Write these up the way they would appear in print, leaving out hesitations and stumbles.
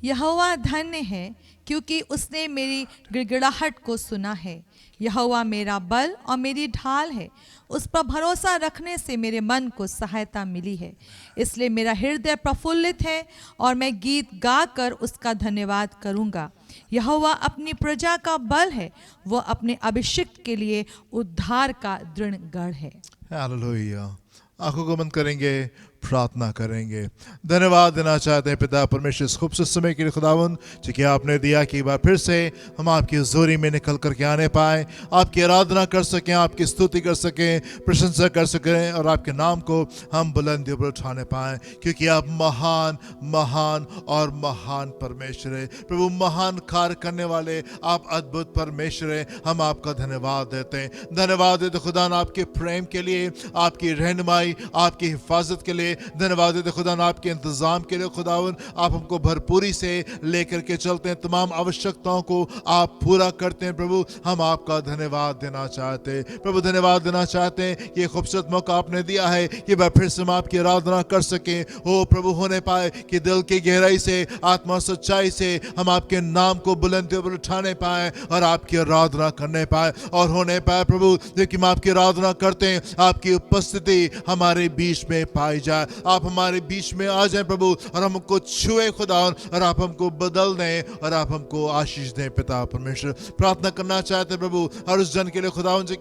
यहोवा धन्य है क्योंकि उसने मेरी गिड़गिड़ाहट को सुना है। यहोवा मेरा बल और मेरी ढाल है, उस पर भरोसा रखने से मेरे मन को सहायता मिली है। इसलिए मेरा हृदय प्रफुल्लित है और मैं गीत गाकर उसका धन्यवाद करूँगा। यहोवा अपनी प्रजा का बल है, वो अपने अभिषिक्त के लिए उद्धार का दृढ़ गढ़ है। हालेलुया। आंखों को बंद करेंगे, प्रार्थना करेंगे। धन्यवाद देना चाहते हैं पिता परमेश्वर इस खूबसूरत समय के लिए खुदावंद, क्योंकि आपने दिया कि एक बार फिर से हम आपकी हुजूरी में निकल करके आने पाए, आपकी आराधना कर सकें, आपकी स्तुति कर सकें, प्रशंसा कर सकें और आपके नाम को हम बुलंदियों पर उठाने पाएं, क्योंकि आप महान महान और महान परमेश्वर है प्रभु। महान कार्य करने वाले आप अद्भुत परमेश्वर है। हम आपका धन्यवाद देते हैं। धन्यवाद देते खुदा आपके प्रेम के लिए, आपकी रहनुमाई, आपकी हिफाजत के लिए। धन्यवाद देते खुदा आपके इंतजाम के लिए। खुदावन आप हमको भरपूरी से लेकर के चलते हैं, तमाम आवश्यकताओं को आप पूरा करते हैं प्रभु। हम आपका धन्यवाद देना चाहते हैं प्रभु। धन्यवाद देना चाहते हैं कि खूबसूरत मौका आपने दिया है कि वह फिर से हम आपकी आराधना कर सकें। हो प्रभु, होने पाए कि दिल की गहराई से, आत्मा सच्चाई से हम आपके नाम को बुलंदियों पर उठाने पाए और आपकी आराधना करने पाए। और होने पाए प्रभु कि हम आपकी आराधना करते हैं, आपकी उपस्थिति हमारे बीच में पाई जाए। आप हमारे बीच में आ जाए प्रभु और हमको छुए खुदा, और आप हमको बदल दें और आप हमको आशीष दें पिता परमेश्वर। प्रार्थना करना चाहते हैं प्रभु और उस जन के लिए खुदा जो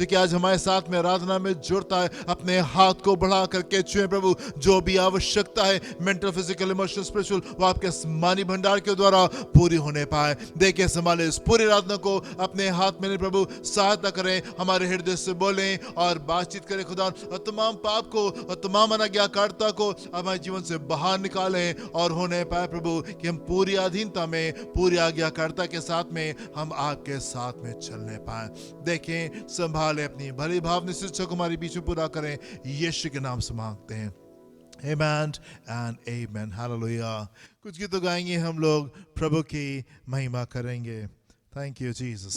कि आज हमारे साथ में आराधना में जुड़ता है, अपने हाथ को बढ़ा करके छुए प्रभु। जो भी आवश्यकता है मेंटल, फिजिकल, इमोशनल, स्पिरिचुअल, वो आपके आसमानी भंडार के द्वारा पूरी होने पाए। देखिए संभाले इस पूरी आराधना को अपने हाथ में प्रभु, सहायता करें, हमारे हृदय से बोलें और बातचीत करें खुदा, और तमाम पाप को और तमाम अनाज्ञाकारिता को हमारे जीवन से बाहर निकालें। और होने पाए प्रभु कि हम पूरी अधीनता में, पूरी आज्ञाकारिता के साथ में हम आपके साथ में चलने पाए। देखें, संभाले, अपनी भली भावना से इच्छा को हमारे बीच में पूरा करें। यीशु के नाम से मांगते हैं, Amen and amen. Hallelujah. कुछ गीत गाएंगे हम लोग, प्रभु की महिमा करेंगे। Thank you Jesus.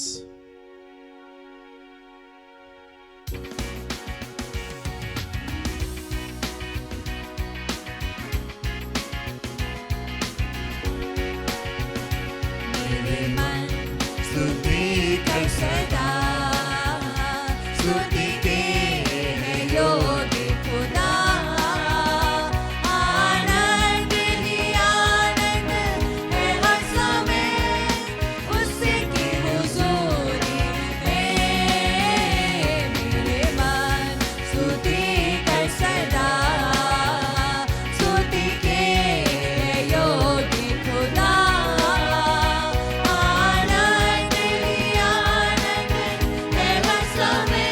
मेरे मन स्तुति कर सदा, स्तुति के है योग्य खुदा। आनंद ही आनंद है हर समय उसकी हुजूरी में। मेरे मन स्तुति कर सदा, स्तुति के है योग्य खुदा। आनंद ही आनंद है हर समय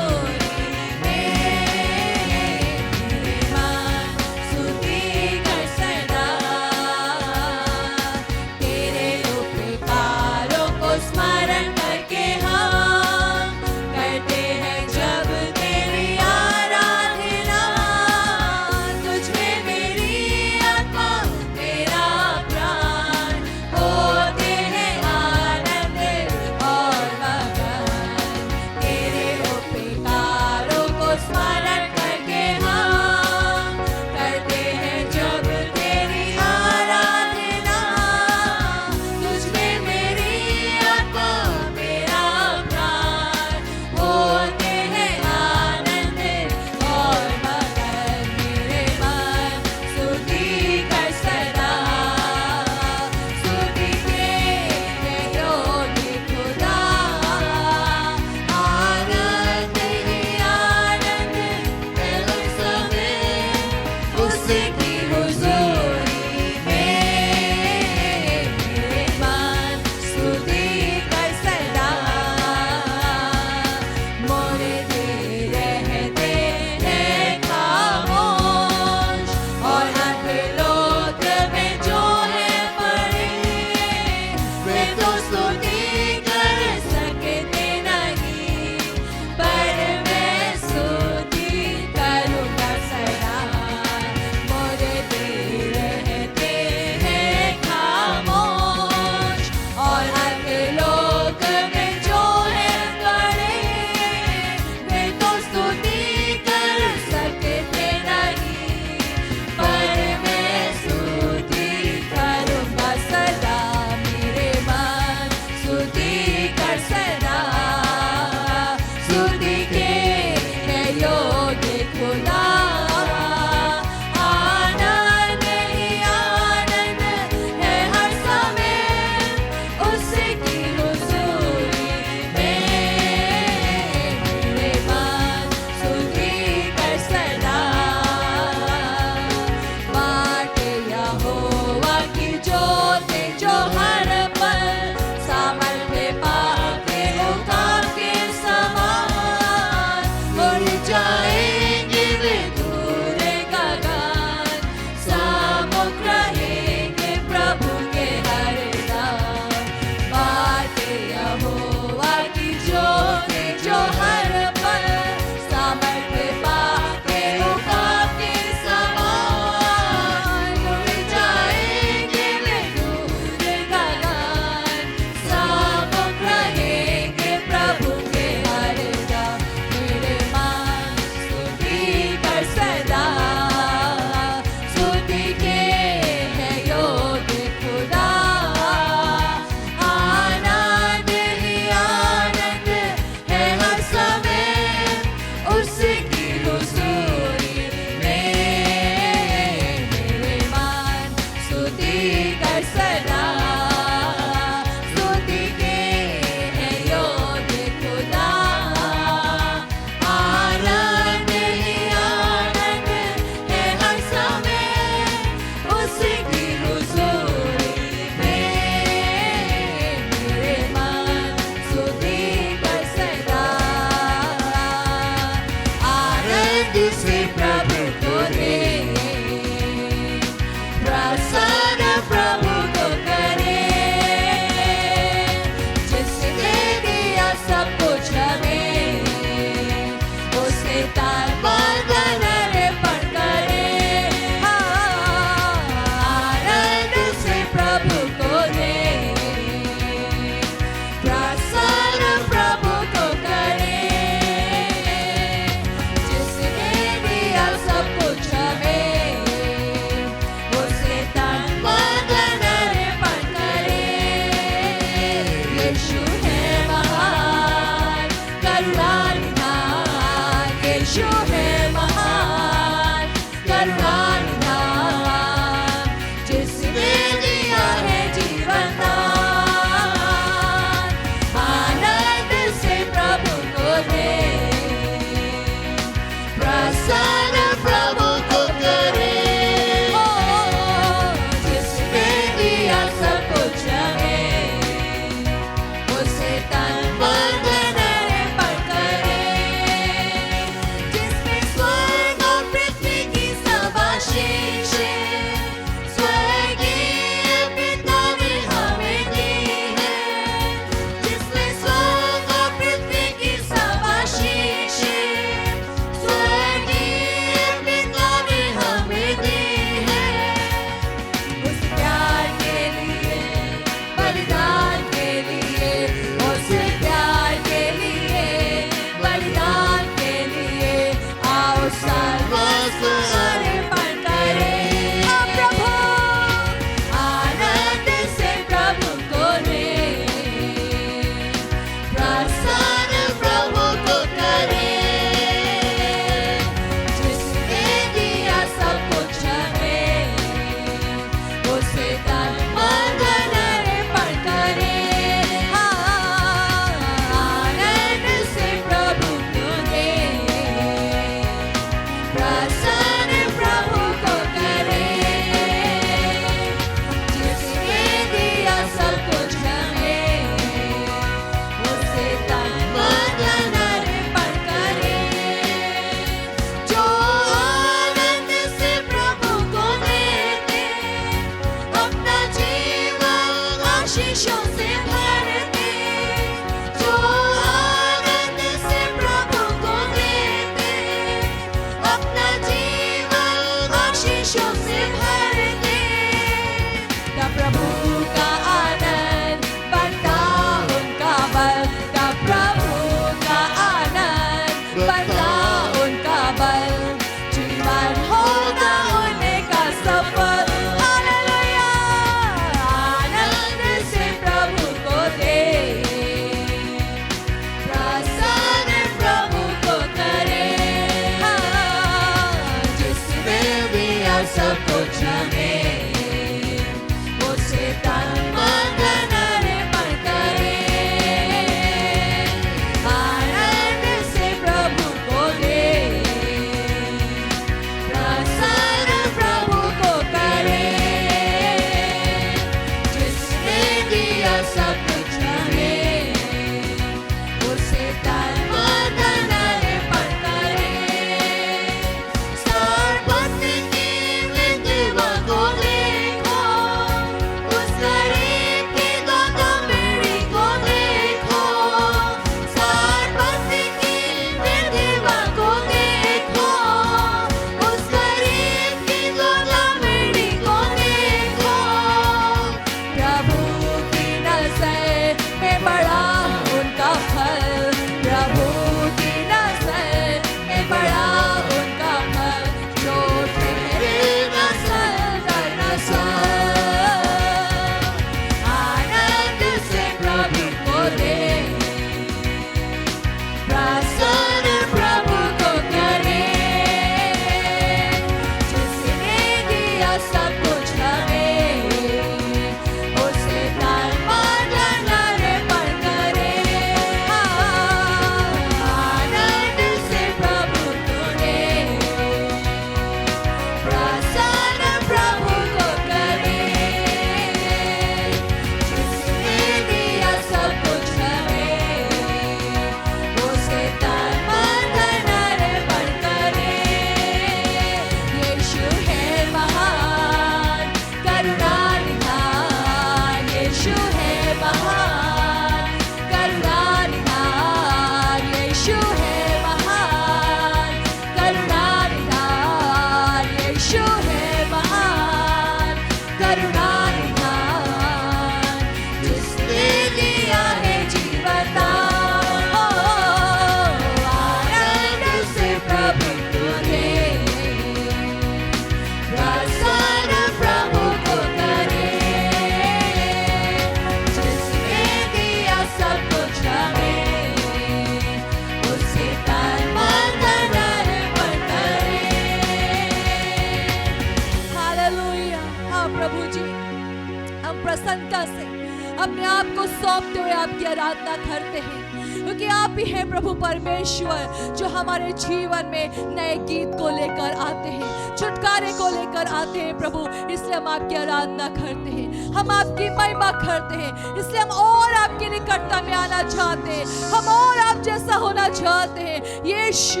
अपने आप को सौंपते हुए आपकी आराधना करते हैं, क्योंकि आप ही हैं प्रभु परमेश्वर जो हमारे जीवन में नए गीत को लेकर आते हैं, छुटकारे को लेकर आते हैं प्रभु। इसलिए हम आपकी आराधना करते हैं, हम आपकी महिमा करते हैं, इसलिए हम और आपकी निकटता में आना चाहते हैं, हम और आप जैसा होना चाहते हैं यीशु।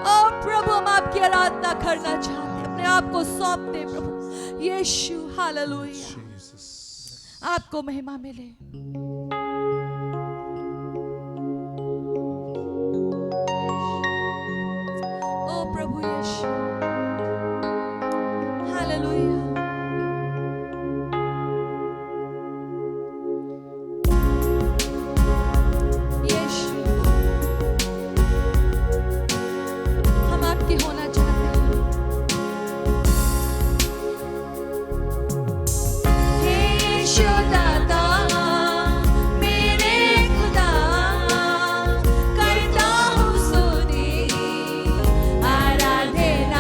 और प्रभु हम आपकी आराधना करना चाहते हैं, अपने आप को सौंपते हैं प्रभु यीशु। हालेलुया, आपको महिमा मिले। ओ प्रभु यीशु, हालेलुया। यीशु, हम आपके होना चाहते हैं। हे यीशु दाता मेरे खुदा, करता हूँ स्तुति आराधना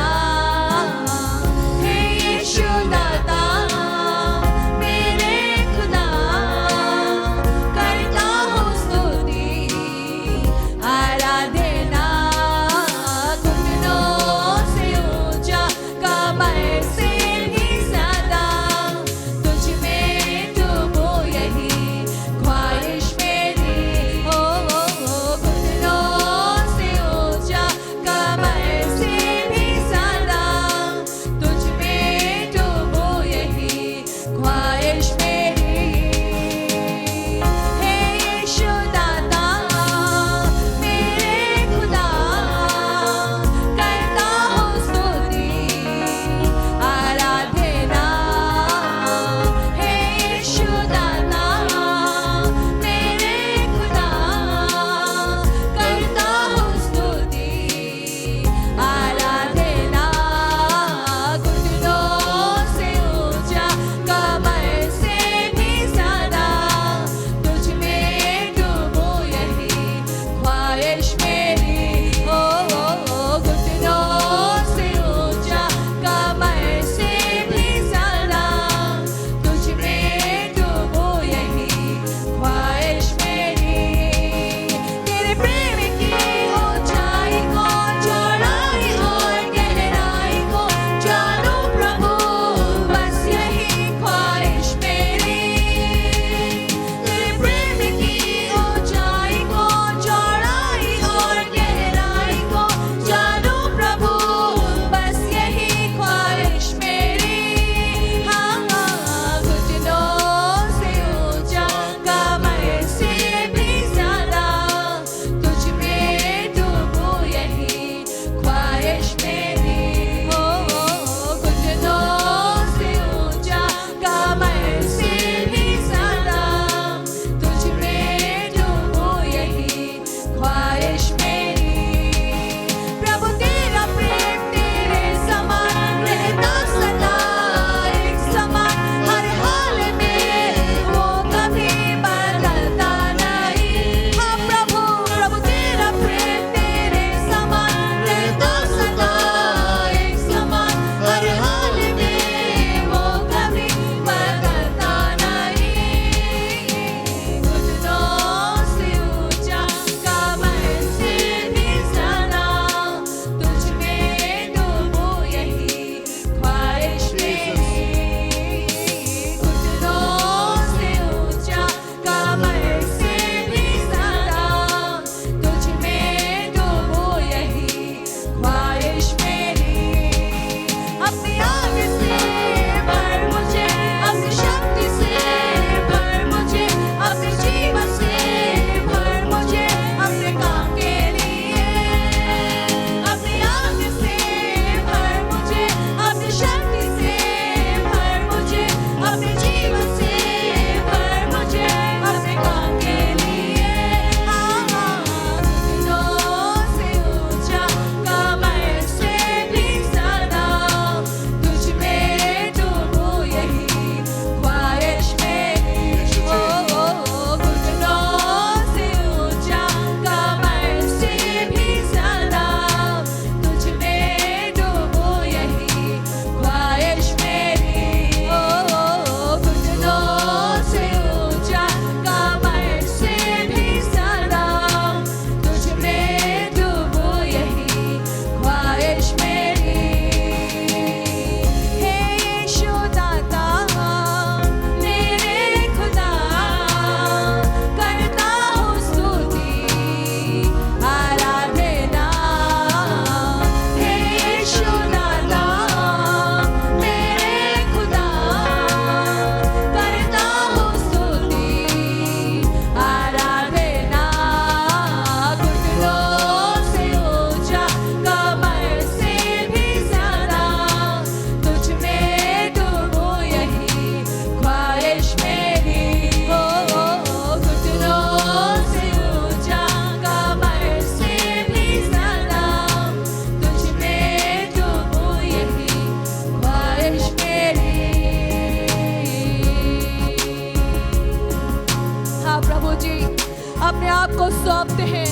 सौंपते हैं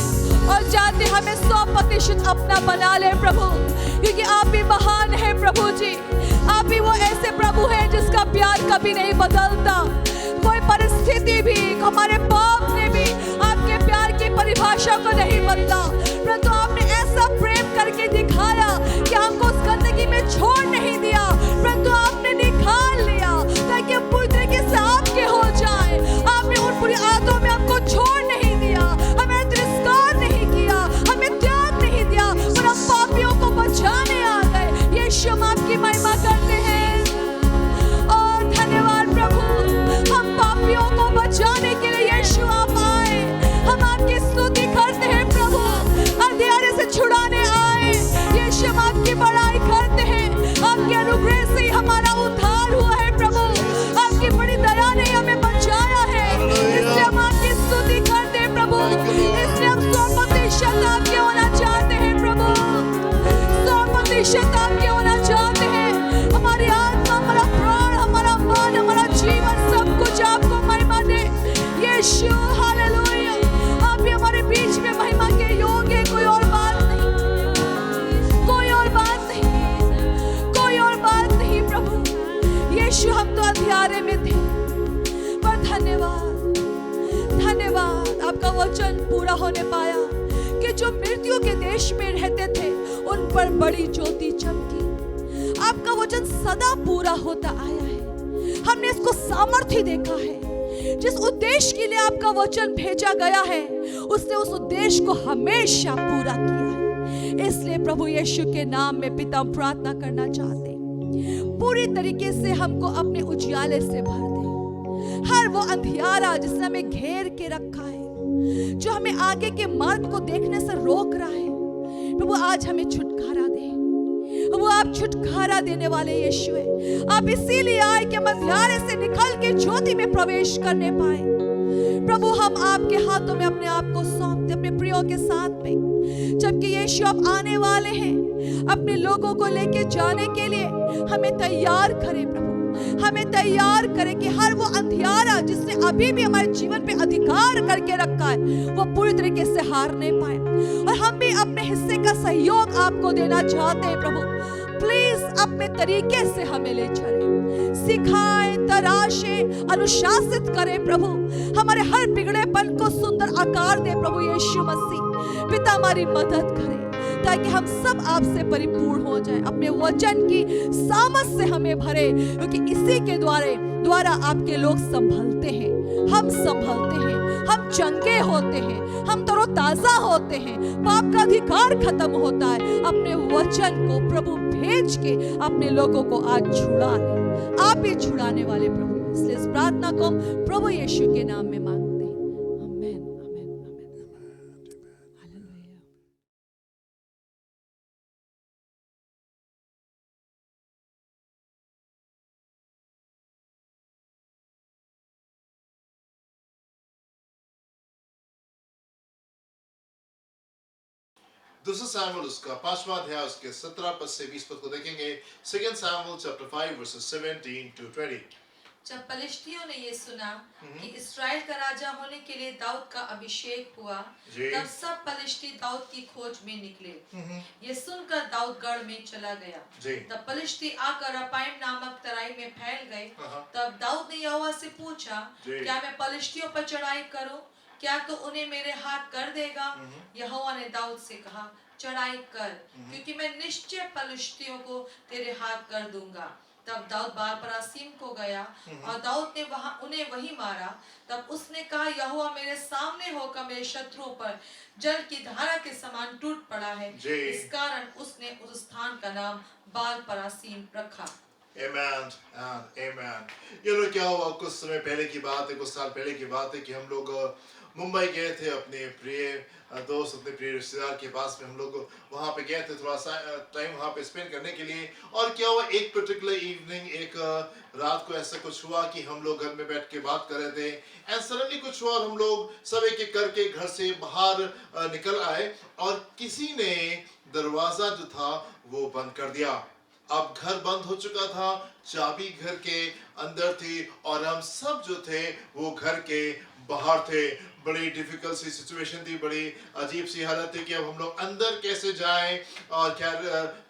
और चाहते हमें 100% अपना बना ले प्रभु, क्योंकि आप भी महान है प्रभु जी। आप ही वो ऐसे प्रभु हैं जिसका प्यार कभी नहीं बदलता। कोई परिस्थिति भी, हमारे पाप ने भी आपके प्यार की परिभाषा को नहीं बदला, परंतु आपने ऐसा प्रेम करके दिखाया कि हमको उस गंदगी में छोड़ नहीं दिया, परंतु आपने निकाल लिया ताकि हम पूरी तरीके से आपके हो जाए। आपने उन बुरी आदतों में हमको छोड़ नहीं दिया, हमें तिरस्कार नहीं किया, हमें त्याग नहीं दिया, पर हम पापियों को बचाने आ गए। यीशु हम आपकी महिमा करते हैं। और धन्यवाद प्रभु, हम पापियों को बचाने के लिए यीशु आप आए। हम आपकी स्तुति करते हैं प्रभु, अंधेरे से छुड़ाने आए। यीशु हम आपकी बड़ाई करते हैं। आपके अनुग्रह से ही हमारा उद्धार हुआ है प्रभु, आपकी बड़ी दया ने हमें बचाया है, इसलिए हम आपकी स्तुति करते हैं प्रभु। इसलिए हम 100% आपके होना चाहते हैं प्रभु, 100% आपके होना चाहते हैं। हमारी आत्मा, हमारा प्राण, हमारा मन, हमारा जीवन, सब कुछ आपको महिमा दे यीशु। हालेलुया। आप भी हमारे बीच में महिमा के योग्य, कोई और बात नहीं, कोई और बात नहीं, कोई और बात नहीं प्रभु। यीशु हम तो अंधियारे में थे, पर धन्यवाद, धन्यवाद आपका वचन पूरा होने पाया कि जो मृत्यु के देश में रहते थे उन पर बड़ी ज्योति चमकी। आपका वचन सदा पूरा होता आया है। हमने इसको सामर्थ्य देखा है। जिस उद्देश्य के लिए आपका वचन भेजा गया है, उसने उस उद्देश्य को हमेशा पूरा किया है। इसलिए प्रभु यीशु के नाम में पिता हम प्रार्थना करना चाहते हैं, पूरी तरीके से हमको अपने उजियाले से भर दे। हर वो अंधियारा जिसने हमें घेर के रखा है, जो हमें आगे के मार्ग को देखने से रोक रहा है, प्रभु आज हमें छुटकारा दे। वो आप छुटकारा देने वाले यीशु है। आप इसीलिए आए कि हम अंधियारे से निकल के ज्योति में प्रवेश करने पाए। प्रभु हम आपके हाथों में अपने आप को सौंपते, अपने प्रियो के साथ में, जबकि यीशु आप आने वाले हैं अपने लोगों को लेके जाने के लिए। हमें तैयार करें प्रभु, हमें तैयार करें कि हर वो अंधियारा जिसने अभी भी हमारे जीवन पे अधिकार करके रखा है, वो पूरी तरीके से हार नहीं पाए। और हम भी अपने हिस्से का सहयोग आपको देना चाहते हैं प्रभु। प्लीज अपने तरीके से हमें ले चले, सिखाएं, तराशें, अनुशासित करें प्रभु। हमारे हर बिगड़ेपन को सुंदर आकार दे प्रभु यीशु मसीह। पिता हमारी मदद करें ताकि हम सब आपसे परिपूर्ण हो जाएं, अपने वचन की सामर्थ से हमें भरे, क्योंकि इसी के द्वारा आपके लोग संभलते हैं, हम संभलते हैं, हम चंगे होते हैं, हम तरोताजा होते हैं, पाप का अधिकार खत्म होता है। अपने वचन को प्रभु भेज के अपने लोगों को आज छुड़ा ले। आप ही छुड़ाने वाले प्रभु, इसलिए इस प्रार्थना को हम प्रभु यीशु के नाम में मांगते हैं। आमीन, आमीन, आमीन। हालेलुया। दूसरा सैमुएल उसका 5वां अध्याय उसके 17 पद से 20 पद को देखेंगे। 2 Samuel chapter 5 verses 17 to 20। जब पलिश्तियों ने ये सुना कि इस्राएल का राजा होने के लिए दाऊद का अभिषेक हुआ, तब सब पलिश्ती दाऊद की खोज में निकले। ये सुनकर दाऊद गढ़ में चला गया। तब पलिश्ती आकर रपाइम नामक तराई में फैल गए। तब दाऊद ने यहोवा से पूछा, क्या मैं पलिश्तियों पर चढ़ाई करूं? क्या तो उन्हें मेरे हाथ कर देगा? यहोवा ने दाऊद से कहा, चढ़ाई कर, क्योंकि मैं निश्चय पलिश्तियों को तेरे हाथ कर दूंगा। तब दाऊद बाल परासीम को गया और दाऊद ने उन्हें वहीं मारा। तब उसने कहा, यहोवा मेरे सामने होकर मेरे शत्रुओं पर जल की धारा के समान टूट पड़ा है। इस कारण उसने उस स्थान का नाम बाल परासीम रखा। Amen and amen। ये लोग क्या हुआ, कुछ समय पहले की बात है, कुछ साल पहले की बात है कि हम लोग मुंबई गए थे अपने प्रिय दोस्त, अपने प्रिय रिश्तेदार के पास में। हम लोग वहाँ पे गए थे थोड़ा सा टाइम वहाँ पे स्पेंड करने के लिए। और क्या हुआ, एक पर्टिकुलर इवनिंग, एक रात को ऐसा कुछ हुआ कि हम लोग घर में बैठ के बात कर रहे थे एंड सडनली कुछ हुआ और हम लोग सब एक करके घर से बाहर निकल आए और किसी ने दरवाजा जो था वो बंद कर दिया। अब घर बंद हो चुका था, चाबी घर के अंदर थी और हम सब जो थे वो घर के बाहर थे। बड़ी डिफिकल्ट सी सिचुएशन थी, बड़ी अजीब सी हालत थी कि अब हम लोग अंदर कैसे जाएं। और खैर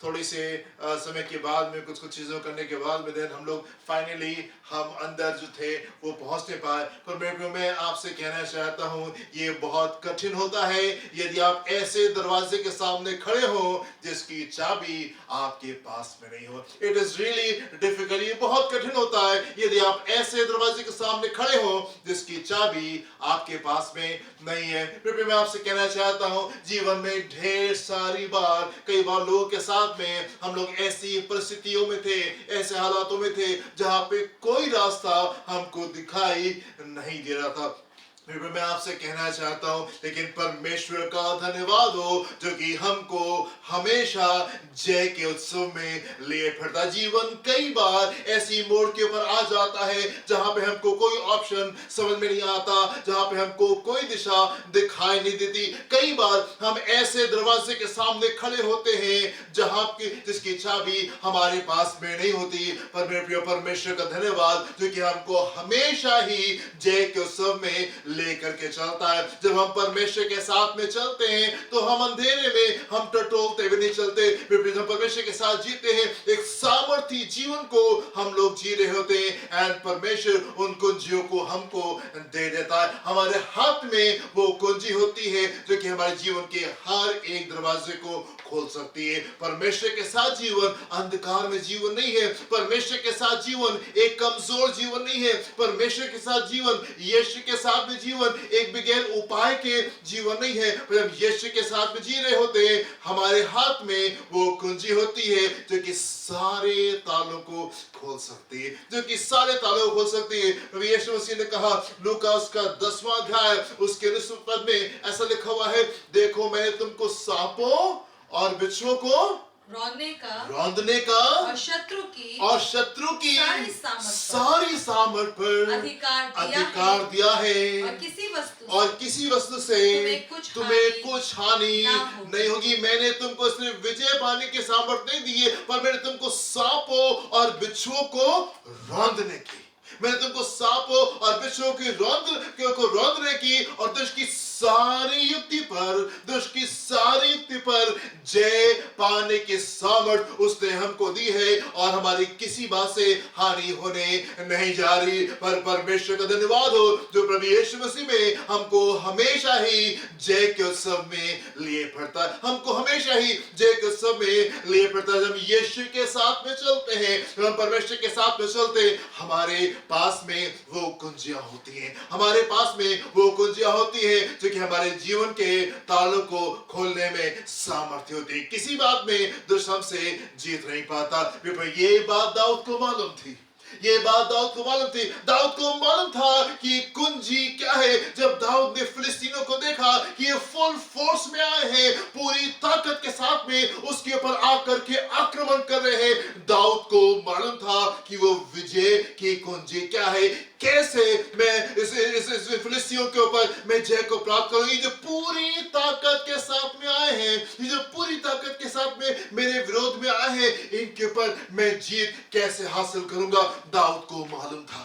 थोड़ी से समय के बाद में कुछ कुछ चीज़ों करने के बाद में देन हम लोग फाइनली हम अंदर जो थे वो पहुंचने पाए। पर मैं आपसे कहना चाहता हूं ये बहुत कठिन होता है यदि आप ऐसे दरवाजे के सामने खड़े हो जिसकी चाबी आपके पास में नहीं हो। इट इज रियली डिफिकल्ट, ये बहुत कठिन होता है यदि आप ऐसे दरवाजे के सामने खड़े हो जिसकी चाबी आपके पास में नहीं है। फिर मैं आपसे कहना चाहता हूं जीवन में ढेर सारी बार कई बार लोगों के साथ में हम लोग ऐसी परिस्थितियों में थे, ऐसे हालातों में थे जहां पे कोई रास्ता हमको दिखाई नहीं दे रहा था। फिर मैं आपसे कहना चाहता हूं लेकिन परमेश्वर का धन्यवाद हो जो कि हमको हमेशा जय के उत्सव में लिए फिरता। जीवन कई बार ऐसी मोड़ के ऊपर आ जाता है जहां पे हमको कोई ऑप्शन समझ में नहीं आता, जहां पे हमको कोई दिशा दिखाई नहीं देती। कई बार हम ऐसे दरवाजे के सामने खड़े होते हैं जहां की जिसकी चाबी हमारे पास में नहीं होती। पर मेरे प्रिय परमेश्वर का धन्यवाद जो कि हमको हमेशा ही जय के उत्सव में लेकर के चलता है। जब हम परमेश्वर के साथ में चलते हैं तो हम अंधेरे में हम टटोलते हुए नहीं चलते, हम परमेश्वर के साथ जीते हैं। एक सामर्थी जीवन को हम लोग जी रहे होते हैं एंड परमेश्वर उन कुंजियों को हमको दे देता है। हमारे हाथ में वो कुंजी होती है जो कि हमारे जीवन के हर एक दरवाजे को खोल सकती है। परमेश्वर के साथ जीवन अंधकार में जीवन नहीं है। परमेश्वर के साथ जीवन एक कमजोर जीवन नहीं है। परमेश्वर के साथ जीवन, यीशु के साथ में जीवन एक बगैर उपाय के जीवन नहीं है। पर हम यीशु के साथ में जी रहे होते हैं, हमारे हाथ में वो कुंजी होती है जो कि सारे तालों को खोल सकती है, जो कि सारे तालों को खोल सकती है। प्रभु यीशु मसीह ने कहा लूका उसका 10वां अध्याय उसके 19वें पद में ऐसा लिखा हुआ है, देखो मैंने तुमको सांपों और बिच्छुओं को रौंदने का और शत्रु की सारी सामर्थ पर अधिकार दिया है और किसी वस्तु से तुम्हें कुछ हानि नहीं होगी। मैंने तुमको सिर्फ विजय पाने की सामर्थ नहीं दी है, पर मैंने तुमको सांपों और बिच्छुओं को रौंदने की, मैंने तुमको सांपों और बिच्छुओं की रौंदने की और दुष्ट की सारी युक्ति पर जय पाने की सामर्थ उसने हमको दी है और हमारी किसी बात से हानि होने नहीं जा रही। पर परमेश्वर का धन्यवाद हो जो प्रभु यीशु मसीह में हमको हमेशा ही जय के उत्सव में लिए फिरता है, हमको हमेशा ही जय के उत्सव में लिए फिरता है। जब यीशु के साथ में चलते हैं, जब हम परमेश्वर के साथ में चलते हैं, हमारे पास में वो कुंजियां होती हैं, हमारे पास में वो कुंजियां होती हैं जो कि हमारे जीवन के तालों को खोलने में सामर्थ्य होती है। किसी बात में दुष्ट हमसे जीत नहीं पाता। ये बात दाऊद को मालूम थी, ये बात दाऊद को मालूम थी। दाऊद को मालूम था कि कुंजी क्या है। जब दाऊद ने फिलिस्तीनों को देखा कि ये फुल फोर्स में आए हैं, पूरी ताकत के साथ में उसके ऊपर आकर के आक्रमण कर रहे हैं, दाऊद को मालूम था कि वो विजय की कुंजी क्या है, कैसे मैं इस फिलिस्तीनियों के ऊपर मैं जय को प्राप्त करूं। ये जो पूरी ताकत के साथ में आए हैं, ये जो पूरी ताकत के साथ में मेरे विरोध में आए हैं, इनके ऊपर मैं जीत कैसे हासिल करूंगा। दाऊद को मालूम था,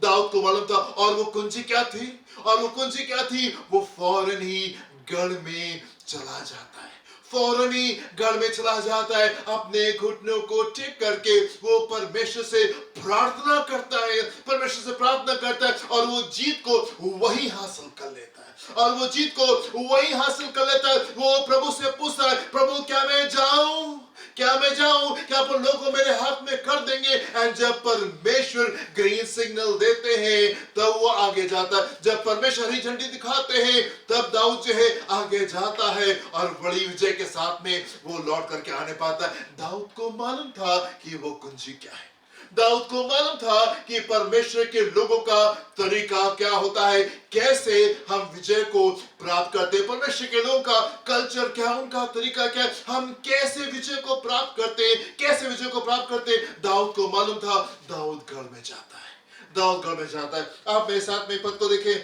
दाऊद को मालूम था। और वो कुंजी क्या थी, और वो कुंजी क्या थी, वो फौरन ही गढ़ में चला जाता है, फौरन ही गढ़ में चला जाता है, अपने घुटनों को टेक करके वो परमेश्वर से प्रार्थना करता है, परमेश्वर से प्रार्थना करता है और वो जीत को वही हासिल कर लेता है, और वो जीत को वही हासिल कर लेता है। वो प्रभु से पूछता है, प्रभु क्या मैं जाऊं, क्या मैं जाऊं, क्या आप लोगों को मेरे हाथ में कर देंगे। एंड जब परमेश्वर ग्रीन सिग्नल देते हैं तब वो आगे जाता है, जब परमेश्वर हरी झंडी दिखाते हैं तब दाऊद जो है आगे जाता है और बड़ी विजय के साथ में वो लौट करके आने पाता है। दाऊद को मालूम था कि वो कुंजी क्या है, दाऊद को मालूम था कि परमेश्वर के लोगों का तरीका क्या होता है, कैसे हम विजय को प्राप्त करते हैं, परमेश्वर के लोगों का कल्चर क्या, उनका तरीका क्या, हम कैसे विजय को प्राप्त करते हैं, कैसे विजय को प्राप्त करते हैं। दाऊद को मालूम था। दाऊद गढ़ में जाता है, दाऊद गढ़ में जाता है। आप मेरे साथ में पद को देखें,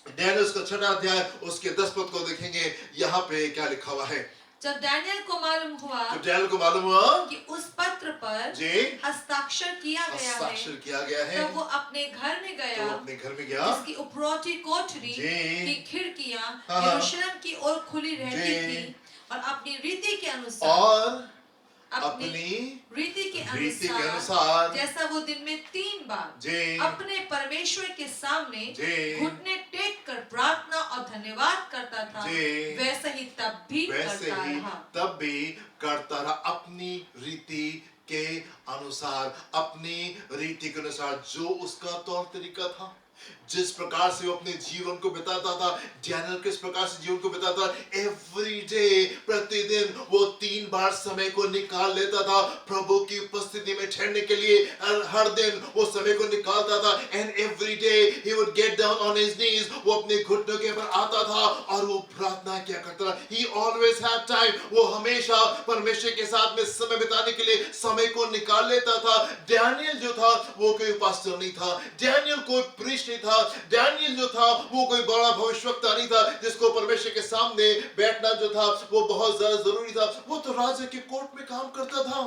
डैनियल का 6वां अध्याय उसके 10 पद को देखेंगे। यहाँ पे क्या लिखा हुआ है, जब डैनियल को मालूम हुआ जब डैनियल को मालूम हुआ कि उस पत्र पर जी हस्ताक्षर किया गया है, हस्ताक्षर किया गया है, तब वो अपने घर में तो गया, अपने घर में गया जिसकी उपरोटी कोठरी जी। की खिड़कियां हाँ। यरूशलेम की ओर खुली रहती जी। थी, और अपनी रीति के अनुसार और अपनी अपनी रीति के रीति के अनुसार अनुसार जैसा वो दिन में 3 बार जी अपने परमेश्वर के सामने जी। घुटने टेक कर प्रार्थना और धन्यवाद करता था, जी। वैसे ही तब भी वैसे करता ही रहा। तब भी करता रहा, अपनी रीति के अनुसार, अपनी रीति के अनुसार, जो उसका तौर तरीका था, जिस प्रकार से वो अपने जीवन को बिताता था। डैनियल किस प्रकार से जीवन को बिताता, एवरी डे, प्रतिदिन वो 3 बार समय को निकाल लेता था प्रभु की उपस्थिति में ठहरने के लिए। हर दिन वो समय को निकालता था, and every day he would get down on his knees, वो अपने घुटनों के ऊपर आता था और वो प्रार्थना किया करता था। ही ऑलवेज हैड टाइम, वो हमेशा परमेश्वर के साथ में समय बिताने के लिए समय को निकाल लेता था। डैनियल जो था वो कोई पास्टर नहीं था, डैनियल कोई प्रीस्ट नहीं था, डैनियल जो था वो कोई बड़ा भविष्यवक्ता नहीं था जिसको परमेश्वर के सामने बैठना जो था वो बहुत ज्यादा जरूरी था। वो तो राजा के कोर्ट में काम करता था,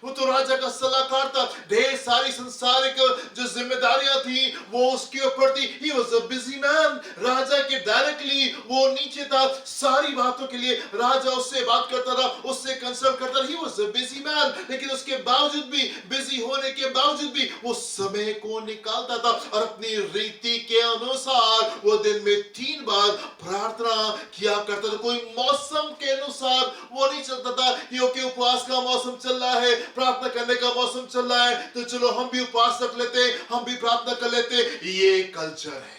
वो तो राजा का सलाहकार था। ढेर सारी संसारिक जो जिम्मेदारियां थी वो उसके ऊपर थी। He was a busy man, राजा के डायरेक्टली वो नीचे था। सारी बातों के लिए राजा उससे बात करता था, उससे कंसल्ट करता था। He was a busy man, लेकिन उसके बावजूद भी, बिजी होने के बावजूद भी वो समय को निकालता था और अपनी रीति के अनुसार वो दिन में 3 बार प्रार्थना किया करता था। कोई मौसम के अनुसार वो नहीं चलता था क्योंकि उपवास का मौसम चल रहा है, प्रार्थना करने का मौसम चल रहा है, तो चलो हम भी उपवास रख लेते, हम भी प्रार्थना कर लेते। ये कल्चर है,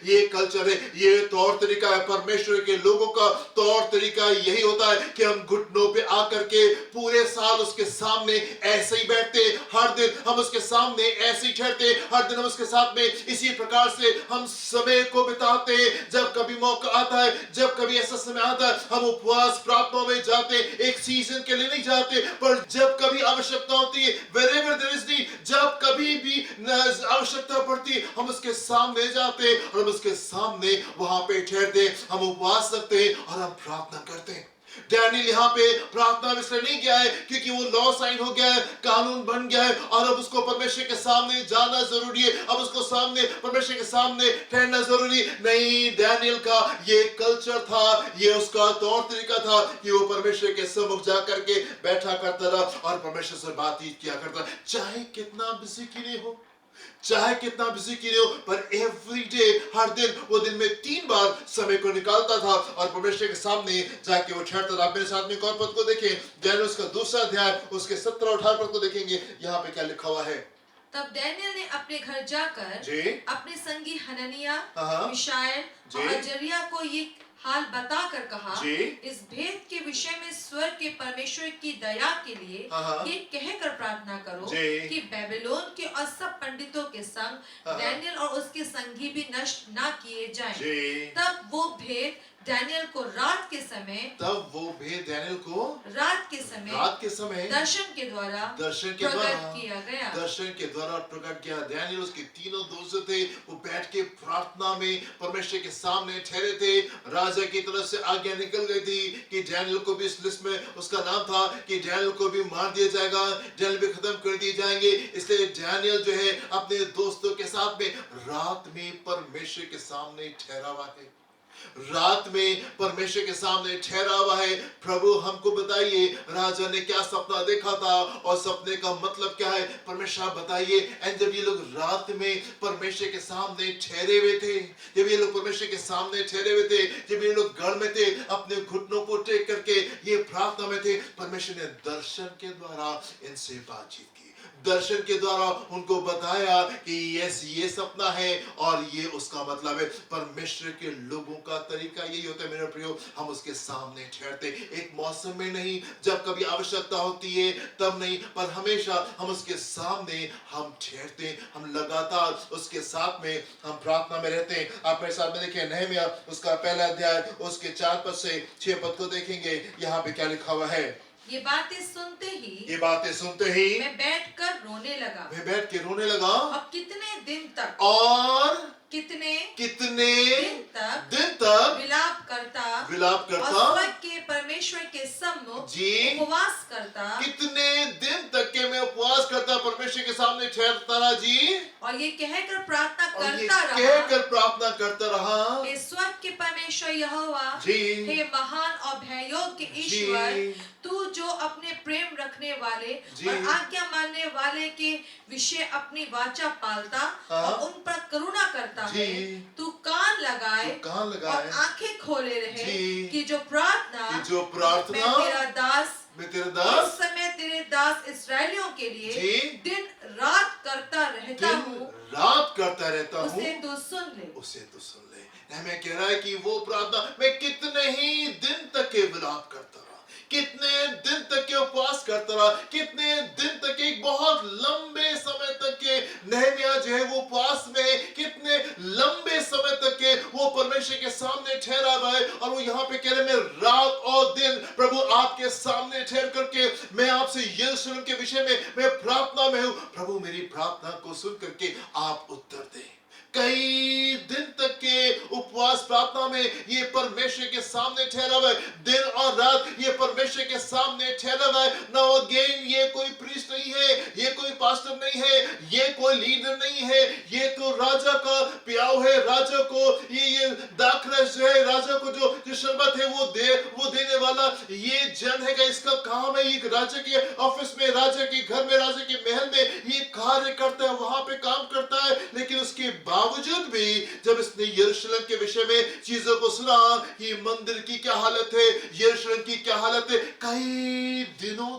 ये कल्चर है, ये तौर तरीका है। परमेश्वर के लोगों का तौर तरीका यही होता है कि हम घुटनों पे आकर के पूरे साल उसके सामने ऐसे ही बैठते, हर दिन हम उसके सामने ऐसे ही ठहरते, हर दिन हम उसके साथ में इसी प्रकार से हम समय को बिताते। जब कभी मौका आता है, जब कभी ऐसा समय आता है, हम उपवास प्रार्थना में जाते। एक सीजन के लिए नहीं जाते, पर जब कभी आवश्यकता होती है, wherever there is need, जब कभी भी आवश्यकता पड़ती है, हम उसके सामने जाते और हम उसके सामने वहां पे ठहरते, हम उपवास रखते और हम प्रार्थना करते। डैनियल यहाँ पे प्रार्थना में इसलिए नहीं गया है क्योंकि वो लॉ साइन हो गया है, कानून बन गया है और अब उसको परमेश्वर के सामने जाना जरूरी है, अब उसको सामने परमेश्वर के सामने ठहरना जरूरी नहीं। डैनियल का ये कल्चर था, ये उसका तौर तरीका था कि वो परमेश्वर के सम्मुख जा करके बैठा करता था और परमेश्वर से बातचीत किया करता, चाहे कितना बिजी क्यों हो, चाहे कितना बिजी की हो, पर एवरी डे, हर दिन, वो दिन में 3 बार समय को निकालता था और परमेश्वर के सामने जाके वो ठहरता था। मेरे साथ में एक और पद को देखें, डैनियल उसका दूसरा अध्याय उसके 17 और 18 पद को देखेंगे, यहाँ पे क्या लिखा हुआ है। तब डैनियल ने अपने घर जाकर जी अपने संगी हननिया, हाँ। मिशाएल जी। और अजरिया को ये हाल बताकर कहा, जी। इस भेद के विषय में स्वर्ग के परमेश्वर की दया के लिए हाँ। ये कहकर प्रार्थना करो जी। कि बेबीलोन के और सब पंडितों के संग हाँ। डैनियल और उसके संगी भी नष्ट ना किए जाएं। जी। तब वो भेद डैनियल को रात के समय, तब वो भेद डैनियल को रात के समय दर्शन के द्वारा प्रकट किया गया। दर्शन के द्वारा प्रकट किया। डैनियल उसके 3 दोस्त थे, वो बैठ के प्रार्थना में परमेश्वर के सामने ठहरे थे। राजा की तरफ से आज्ञा निकल गई थी कि डैनियल को भी इस लिस्ट में उसका नाम था कि डैनियल को भी मार दिया जाएगा, डैनियल भी खत्म कर दिए जाएंगे। इसलिए डैनियल जो है अपने दोस्तों के साथ में रात में परमेश्वर के सामने ठहरा हुआ है, रात में परमेश्वर के सामने ठहरा हुआ है। प्रभु हमको बताइए राजा ने क्या सपना देखा था और सपने का मतलब क्या है, परमेश्वर बताइए। एंड जब ये लोग रात में परमेश्वर के सामने ठहरे हुए थे, जब ये लोग परमेश्वर के सामने ठहरे हुए थे, जब ये लोग घर में थे, अपने घुटनों को टेक करके ये प्रार्थना में थे, परमेश्वर ने दर्शन के द्वारा इनसे बातचीत की, दर्शन के द्वारा उनको बताया कि यस ये सपना है और ये उसका मतलब है। परमेश्वर के लोगों का तरीका यही होता है मेरे प्रियो, हम उसके सामने ठहरते, एक मौसम में नहीं, जब कभी आवश्यकता होती है तब नहीं, पर हमेशा हम उसके सामने हम ठहरते, हम लगातार उसके साथ में हम प्रार्थना में रहते हैं। आप मेरे साथ में देखिए नहम्याह उसका पहला अध्याय उसके 4 पद से 6 पद को देखेंगे, यहाँ पे क्या लिखा हुआ है। ये बातें सुनते ही मैं बैठकर रोने लगा, मैं बैठ के रोने लगा। और कितने दिन तक कितने दिन तक विलाप और करता स्वर्ग के परमेश्वर के सम्मुख जी। उपवास करता कितने दिन तक के मैं उपवास करता, परमेश्वर के सामने ठहरता रहा जी, और ये कहकर प्रार्थना और ये करता रहा, कहकर प्रार्थना करता रहा हे स्वर्ग के परमेश्वर यहोवा, जी। हे महान और भययोग्य जी। ईश्वर, तू जो अपने प्रेम रखने वाले जी। और आज्ञा मानने वाले के विषय अपनी वाचा पालता और उन पर करुणा करता जी। है, तू कान लगाए तू कान लगाए और आंखें खोले रहे जी। कि जो प्रार्थना प्रार्थना मैं तेरा दास मैं तेरे इस दास समय तेरे दास इसराइलियों के जी। लिए दिन रात करता रहता दिन हूँ, रात करता रहता हूँ, उसे तू सुन ले। उसे तो सुन ले। मैं कह रहा है कि वो प्रार्थना मैं कितने ही दिन तक के विलाप करता रहा, कितने दिन तक के उपवास करता रहा, कितने दिन तक एक बहुत लंबे समय तक के नहमिया जो है वो उपवास में कितने लंबे समय तक के वो परमेश्वर के सामने ठहरा हुआ है। और वो यहाँ पे कह रहे मैं रात और दिन प्रभु आपके सामने ठहर करके मैं आपसे यरूशलेम के विषय में मैं प्रार्थना में हूँ। प्रभु मेरी प्रार्थना को सुन करके आप उत्तर दें। कई दिन तक के उपवास प्रार्थना में ये परमेश्वर के सामने ठहरा हुआ है, दिन और रात ये परमेश्वर के सामने ठहरा हुआ है। नाउ अगेन ये कोई प्रीस्ट नहीं है, ये कोई पास्टर नहीं है, ये कोई लीडर नहीं है, ये तो राजा का प्याव है। राजा को ये दाखरस जो है, राजा को जो शरबत है वो देने वाला ये जन है। इसका काम है, ये राजा के ऑफिस में, राजा के घर में, राजा के महल में ये कार्य करता है, वहां पे काम करता है। लेकिन उसके बावजूद भी जब इसने यरूशलेम के विषय में चीजों को सुना कि मंदिर की क्या हालत है, यरूशलेम की क्या हालत है, कई दिनों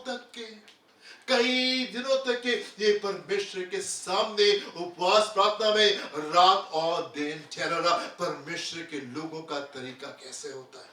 तक के ये परमेश्वर के सामने उपवास प्रार्थना में रात और दिन ठहरा रहा। परमेश्वर के लोगों का तरीका कैसे होता है,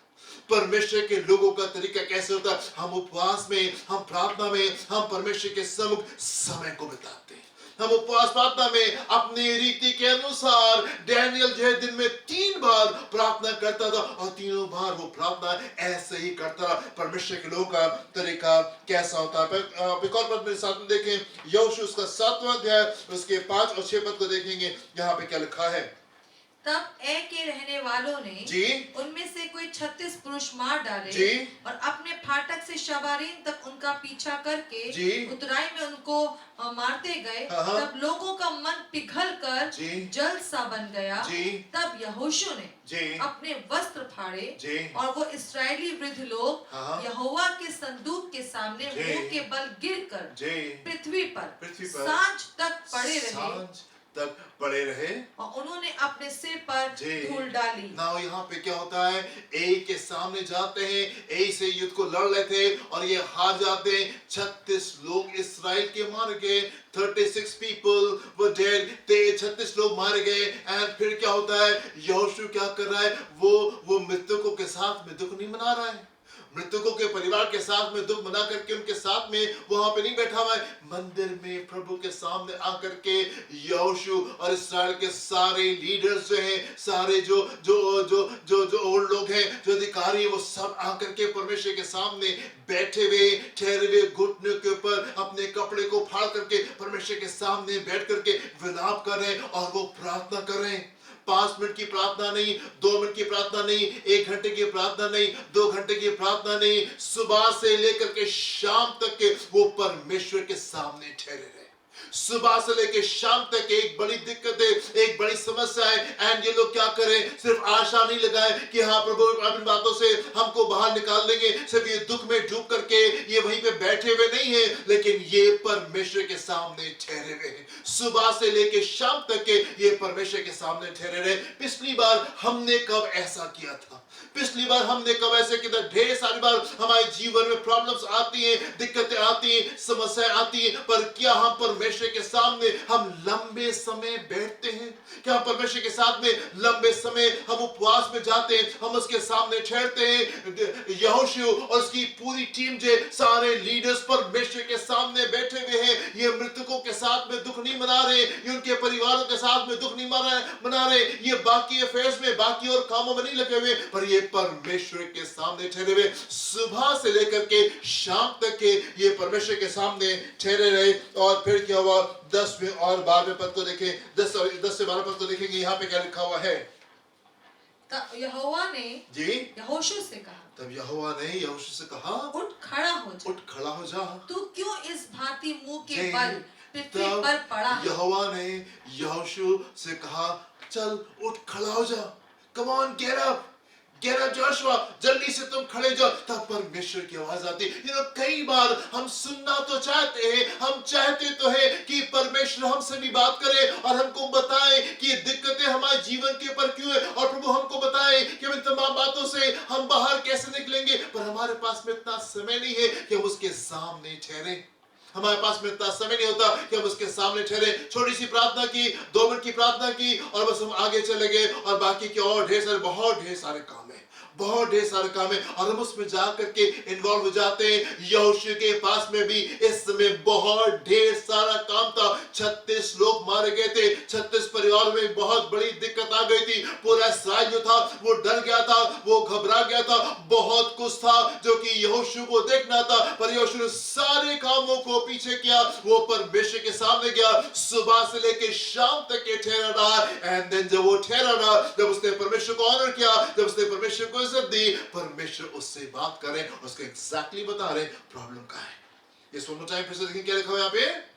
परमेश्वर के लोगों का तरीका कैसे होता है? हम उपवास में, हम प्रार्थना में, हम परमेश्वर के सम्मुख समय को बिताते हैं। हम उपवास प्रार्थना में अपनी रीति के अनुसार डैनियल जो है दिन में 3 बार प्रार्थना करता था और तीनों बार वो प्रार्थना ऐसे ही करता रहा। परमेश्वर के लोगों का तरीका कैसा होता है? एक और पद मेरे साथ में देखें, यहोशू उसका 7वां अध्याय उसके 5 और 6 पद को देखेंगे। यहाँ पे क्या लिखा है? तब ए के रहने वालों ने जी उनमें से कोई 36 पुरुष मार डाले जी और अपने फाटक से शबारीन तक उनका पीछा करके जी उतराई में उनको मारते गए। हाँ। तब लोगों का मन पिघल कर जी जल सा बन गया। जी तब यहोशू ने जी अपने वस्त्र फाड़े जी और वो इसराइली वृद्ध लोग हाँ। यहोवा के संदूक के सामने जी। मुंह के बल गिरकर जी पृथ्वी पर सांझ सांझ तक पड़े रहे तक पड़े रहे और उन्होंने अपने सिर पर जी। धूल डाली। नाउ यहाँ पे क्या होता है, ए के सामने जाते हैं, ए से युद्ध को लड़ रहे थे और ये हार जाते हैं। 36 लोग इसराइल के मारे गए, 36 people were dead, 36 लोग मारे गए। एंड फिर क्या होता है, यहोशू क्या कर रहा है, वो मृतकों के साथ में दुख नहीं मना रहा है, मृतकों के परिवार के साथ में दुख मना करके उनके साथ में वहां पे नहीं बैठा हुआ है। मंदिर में प्रभु के सामने आकर के यहोशू और इस्राएल के सारे लीडर्स जो हैं, सारे जो जो जो जो जो ओल्ड लोग हैं, जो अधिकारी हैं, वो सब आकर के परमेश्वर के सामने बैठे हुए, ठहरे हुए, घुटनों के ऊपर अपने कपड़े को फाड़ करके परमेश्वर के सामने बैठ करके विलाप कर रहे हैं और वो प्रार्थना कर रहे हैं। 5 मिनट की प्रार्थना नहीं, 2 मिनट की प्रार्थना नहीं, 1 घंटे की प्रार्थना नहीं, 2 घंटे की प्रार्थना नहीं, सुबह से लेकर के शाम तक के वो परमेश्वर के सामने ठहरे रहे। सुबह से लेकर शाम तक एक बड़ी दिक्कत है, एक बड़ी समस्या है। एंड ये लोग क्या करें, सिर्फ आशा नहीं लगाए कि हाँ प्रभु अपनी बातों से हमको बाहर निकाल देंगे, सिर्फ ये दुख में डूब करके ये वहीं पे बैठे हुए नहीं है, लेकिन ये परमेश्वर के सामने ठहरे हुए हैं। सुबह से लेकर शाम तक के ये परमेश्वर के सामने ठहरे रहे। पिछली बार हमने कब ऐसा किया था, पिछली बार हमने कब ऐसे किया? ढेर सारी बार हमारे जीवन में प्रॉब्लम्स आती हैं, दिक्कतें आती हैं, समस्याएं आती हैं, पर क्या हम परमेश्वर के सामने हम लंबे समय बैठते हैं? क्या परमेश्वर के साथ में लंबे समय हम उपवास में जाते हैं, हम उसके सामने ठहरते हैं? यहोशू और उसकी पूरी टीम जो सारे लीडर्स परमेश्वर के सामने बैठे हुए हैं। ये मृतकों के साथ में दुख नहीं मना रहे, ये उनके परिवारों के साथ में दुख नहीं मना रहे, ये बाकी अफेयर्स में, बाकी और कामों में नहीं लगे हुए, पर ये परमेश्वर के सामने ठहरे हुए। सुबह से लेकर के शाम तक के ये परमेश्वर के सामने ठहरे रहे। और फिर क्या हुआ, 10वें और 12वें पद को देखें, 10 से 12 पद को देखेंगे। यहाँ पे क्या लिखा हुआ है? तब यहोवा ने जी यहोशू से कहा, तब यहोवा ने यहोशू से कहा, उठ खड़ा हो जा, उठ खड़ा हो जा। तू क्यों इस भांति मुंह के जी, बल पृथ्वी तब पर पड़ा है। यहोवा ने यहोशू से कहा, चल उठ खड़ा हो जा। Come on, get up Joshua, जल्दी से तुम खड़े जाओ। तब परमेश्वर की आवाज आती। कई बार हम सुनना तो चाहते हैं, हम चाहते तो है कि परमेश्वर हमसे भी बात करे और हमको बताए कि ये दिक्कतें हमारे जीवन के ऊपर क्यों है, और प्रभु हमको बताए कि इन तमाम बातों से हम बाहर कैसे निकलेंगे। पर हमारे पास में इतना समय नहीं है कि हम उसके सामने ठहरे। हमारे पास में इतना समय नहीं होता कि हम उसके सामने ठहरे। छोटी सी प्रार्थना की, 2 मिनट की प्रार्थना की और बस हम आगे चले गए, और बाकी के और बहुत ढेर सारे काम है, बहुत ढेर सारे काम है, और हम उसमें जा करके इन्वॉल्व हो जाते हैं। यहोशू के पास में भी इस समय बहुत ढेर सारा काम था। 36 लोग मारे गए थे, 36 परिवार में बहुत बड़ी दिक्कत आ गई थी। पूरा इस्राएल जो था वो डर गया था, वो घबरा गया था। बहुत कुछ था जो कि यहोशू को देखना था, पर यहोशू ने सारे कामों को पीछे किया। वो परमेश्वर के सामने गया, सुबह से लेकर शाम तक के ठहरा रहा। एंड देन जब वो ठहरा रहा, जब उसने परमेश्वर को ऑनर किया, जब उसने परमेश्वर को इज्जत दी, परमेश्वर उससे बात करें, उसको एग्जैक्टली बता रहे प्रॉब्लम क्या है। ये सुनना चाहिए। फिर से देखिए क्या लिखा हुआ है यहाँ पे।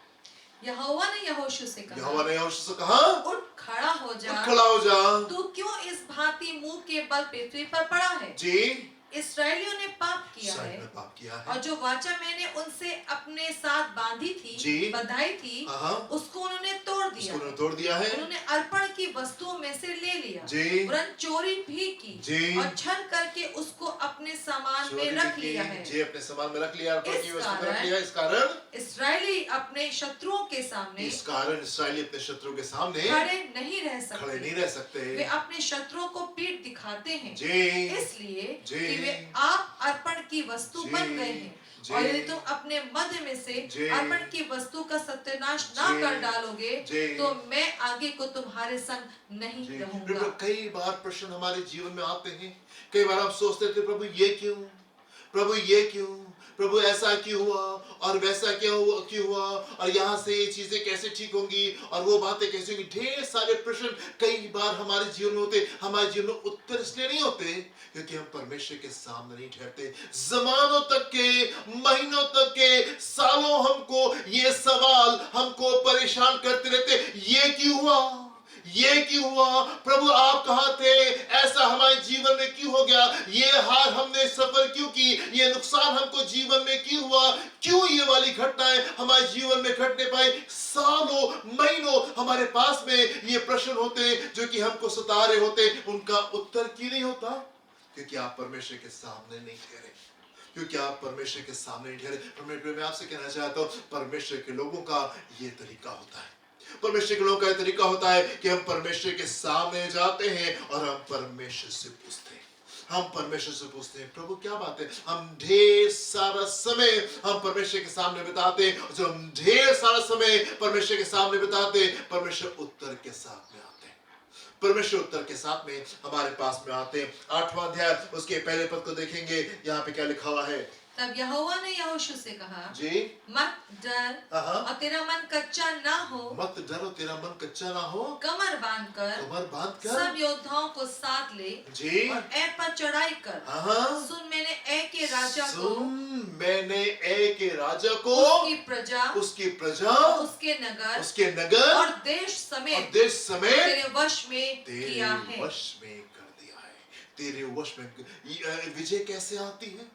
यहोवा ने यहोशू से कहा, यहोवा ने यहोशू से कहा, उठ खड़ा हो जा, उठ खड़ा हो जा। तू क्यों इस भांति मुंह के बल पृथ्वी पर पड़ा है। जी, इसराइलियों ने पाप किया इस्राएल है, ने पाप किया है। और जो वाचा मैंने उनसे अपने साथ बांधी थी, जी, बंधाई थी, हाँ, उसको उन्होंने तोड़ दिया। उसको तोड़ दिया है। उन्होंने अर्पण की वस्तुओं में से ले लिया, जी, वरन चोरी भी की, जी, और छल करके उसको अपने सामान में रख लिया है। जी, अपने सामान में रख लिया, अर्पण की इस वस्तु में रख कारण लिया। इस कारण इसराइली अपने शत्रुओं के सामने इसराइली अपने शत्रु के सामने खड़े नहीं रह खड़े नहीं सकते। रह सकते। वे अपने शत्रुओं को पीठ दिखाते हैं, जी, इसलिए जी, कि वे आप अर्पण की वस्तु जी, बन गए हैं। जी, और यदि तुम अपने मध्य में से जी, अर्पण की वस्तु का सत्यानाश ना जी, कर डालोगे, जी, तो मैं आगे को तुम्हारे संग नहीं जी। रहूंगा। कई बार प्रश्न हमारे जीवन में आते हैं। कई बार हम सोचते थे, प्रभु ये क्यों, प्रभु ये क्यों, प्रभु ऐसा क्यों हुआ, और वैसा क्यों हुआ, और यहाँ से ये चीजें कैसे ठीक होंगी, और वो बातें कैसे होंगी। ढेर सारे प्रश्न कई बार हमारे जीवन में होते। हमारे जीवन में उत्तर इसलिए नहीं होते क्योंकि हम परमेश्वर के सामने नहीं ठहरते। जमानों तक के, महीनों तक के, सालों हमको ये सवाल हमको परेशान करते रहते, ये क्यों हुआ, ये क्यों हुआ, प्रभु आप कहाँ थे, ऐसा हमारे जीवन में क्यों हो गया, ये हार हमने सफर क्यों की, ये नुकसान हमको जीवन में क्यों हुआ, क्यों ये वाली घटनाएं हमारे जीवन में घटने पाई। सालों महीनों हमारे पास में ये प्रश्न होते जो कि हमको सता रहे होते। उनका उत्तर क्यों नहीं होता? क्योंकि आप परमेश्वर के सामने नहीं ठहरे, क्योंकि आप परमेश्वर के सामने नहीं ठहरे। परमेश्वर, मैं आपसे कहना चाहता हूँ, परमेश्वर के लोगों का ये तरीका होता है। परमेश्वर के लोगों का तरीका होता है कि हम परमेश्वर के सामने जाते हैं और हम परमेश्वर से पूछते हैं। हम परमेश्वर से पूछते हैं, प्रभु क्या बात है। हम ढेर सारा समय हम परमेश्वर के सामने बिताते हैं। जब हम ढेर सारा समय परमेश्वर के सामने बिताते हैं, परमेश्वर उत्तर के साथ में आते हैं। परमेश्वर उत्तर के साथ में हमारे पास में आते हैं। 8वां अध्याय उसके पहले पद को देखेंगे। यहाँ पे क्या लिखा हुआ है। तब यहोवा ने यहोशू से कहा, जी, मत डर और तेरा मन कच्चा ना हो, मत डरो, तेरा मन कच्चा ना हो, कमर बांधकर सब योद्धाओं को साथ ले, जी, और ए पर चढ़ाई कर। सुन, मैंने ए के राजा को, मैंने ए के राजा को, उसकी प्रजा, उसके नगर और देश समेत तेरे वश में किया है। वश में कर दिया है। तेरे वश में। विजय कैसे आती है?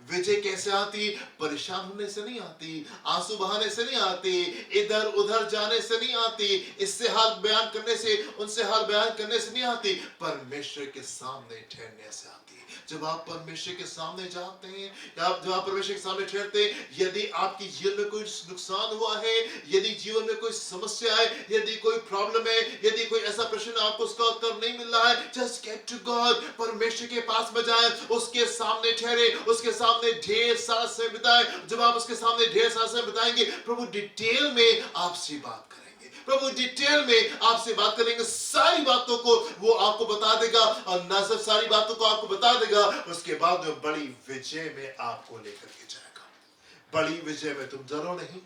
विजय कैसे आती? परेशान होने से नहीं आती, आंसू बहाने से नहीं आती, इधर उधर जाने से नहीं आती, इससे हाल बयान करने से, उनसे हाल बयान करने से नहीं आती, परमेश्वर के सामने ठहरने से आती है। जब आप परमेश्वर के सामने जाते हैं, जब आप परमेश्वर के सामने ठहरते हैं, यदि आपकी जीवन में कोई नुकसान हुआ है, यदि जीवन में कोई समस्या है, यदि कोई प्रॉब्लम है, यदि कोई ऐसा प्रश्न आपको उसका उत्तर नहीं मिल रहा है, जस्ट गेट टू गॉड। परमेश्वर के पास में जाएं, उसके सामने ठहरे, उसके सामने ढेर सारा समय बिताएं। जब आप उसके सामने ढेर सारा समय बिताएंगे, प्रभु डिटेल में आपसे बात करेंगे। प्रभु डिटेल में आपसे बात करेंगे। सारी बातों को वो आपको बता देगा, और न सिर्फ सारी बातों को आपको बता देगा, उसके बाद में बड़ी विजय में आपको लेकर के जाएगा। बड़ी विजय में तुम डरो नहीं,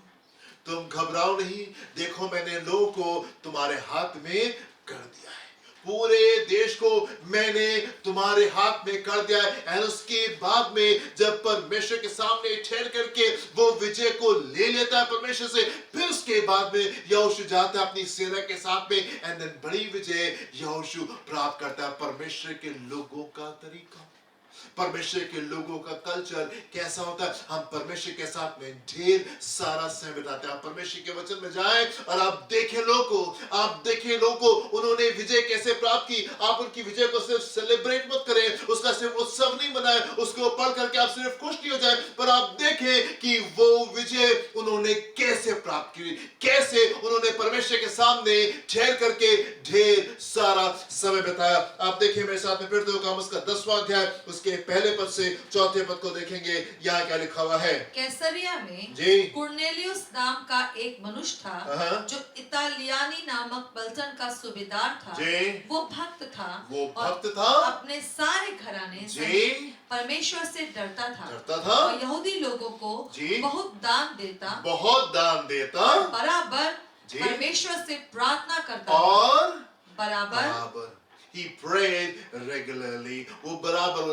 तुम घबराओ नहीं। देखो, मैंने लोगों को तुम्हारे हाथ में कर दिया है। पूरे देश को मैंने तुम्हारे हाथ में कर दिया है। और उसके बाद में जब परमेश्वर के सामने ठहर करके वो विजय को ले लेता है परमेश्वर से, फिर उसके बाद में यहोशू जाता है अपनी सेना के साथ में, एंड देन बड़ी विजय यहोशू प्राप्त करता है। परमेश्वर के लोगों का तरीका, परमेश्वर के लोगों का कल्चर कैसा होता है, हम परमेश्वर के साथ में ढेर सारा समय बिताते हैं। आप परमेश्वर के वचन में जाएं और आप देखें लोगों को उन्होंने विजय कैसे प्राप्त की। आप उनकी विजय को सिर्फ सेलिब्रेट मत करें, उसका सिर्फ उत्सव नहीं मनाएं, उसको पढ़ करके आप सिर्फ खुश नहीं हो जाएं, पर आप देखें कि वो विजय उन्होंने कैसे प्राप्त की, कैसे उन्होंने परमेश्वर के सामने ठहर करके ढेर सारा समय बिताया। आप देखिए मेरे साथ में, फिर तो काम उसका 10वां अध्याय उसके पहले पद से 4थे पद को देखेंगे। यहाँ क्या लिखा हुआ है? कैसरिया में जी कुर्नेलियुस नाम का एक मनुष्य था जो इतालियानी नामक पलटन का सूबेदार था। जी वो भक्त था, और अपने सारे घराने जी सहित परमेश्वर से डरता था और यहूदी लोगों को जी बहुत दान देता और बराबर जी परमेश्वर से प्रार्थना करता और बराबर He prayed regularly. वो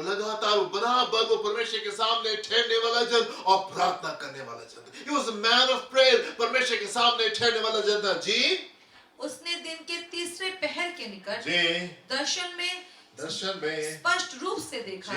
लगातार वो परमेश्वर के सामने ठहरने वाला जन और प्रार्थना करने वाला जन। He was a man of prayer. परमेश्वर के सामने ठहरने वाला जन था। जी उसने दिन के तीसरे पहर के निकट जी दर्शन में स्पष्ट रूप से देखा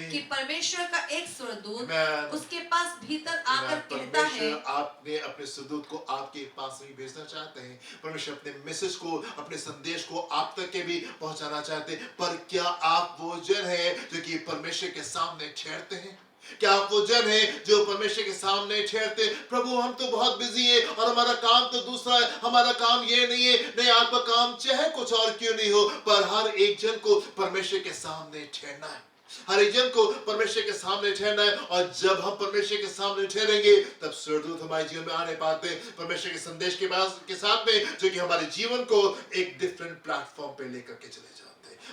कि परमेश्वर का एक स्वर्गदूत उसके पास भीतर आकर कहता है, आपने अपने स्वर्गदूत को आपके पास नहीं भेजना चाहते हैं, परमेश्वर अपने मैसेज को, अपने संदेश को आप तक के भी पहुंचाना चाहते हैं, पर क्या आप वो जन है जो कि परमेश्वर के सामने ठहरते हैं? क्या आप वो जन है जो परमेश्वर के सामने ठहरते? प्रभु हम तो बहुत बिजी है और हमारा काम तो दूसरा है, हमारा काम ये नहीं है। नहीं, आपका काम चाहे कुछ और क्यों नहीं हो, पर हर एक जन को परमेश्वर के सामने ठहरना है, हर एक जन को परमेश्वर के सामने ठहरना है। और जब हम परमेश्वर के सामने ठहरेंगे तब स्वर्गदूत हमारे जीवन में आने पाते हैं परमेश्वर के संदेश के साथ में, जो कि हमारे जीवन को एक डिफरेंट प्लेटफॉर्म पे लेकर के चले जाते हैं,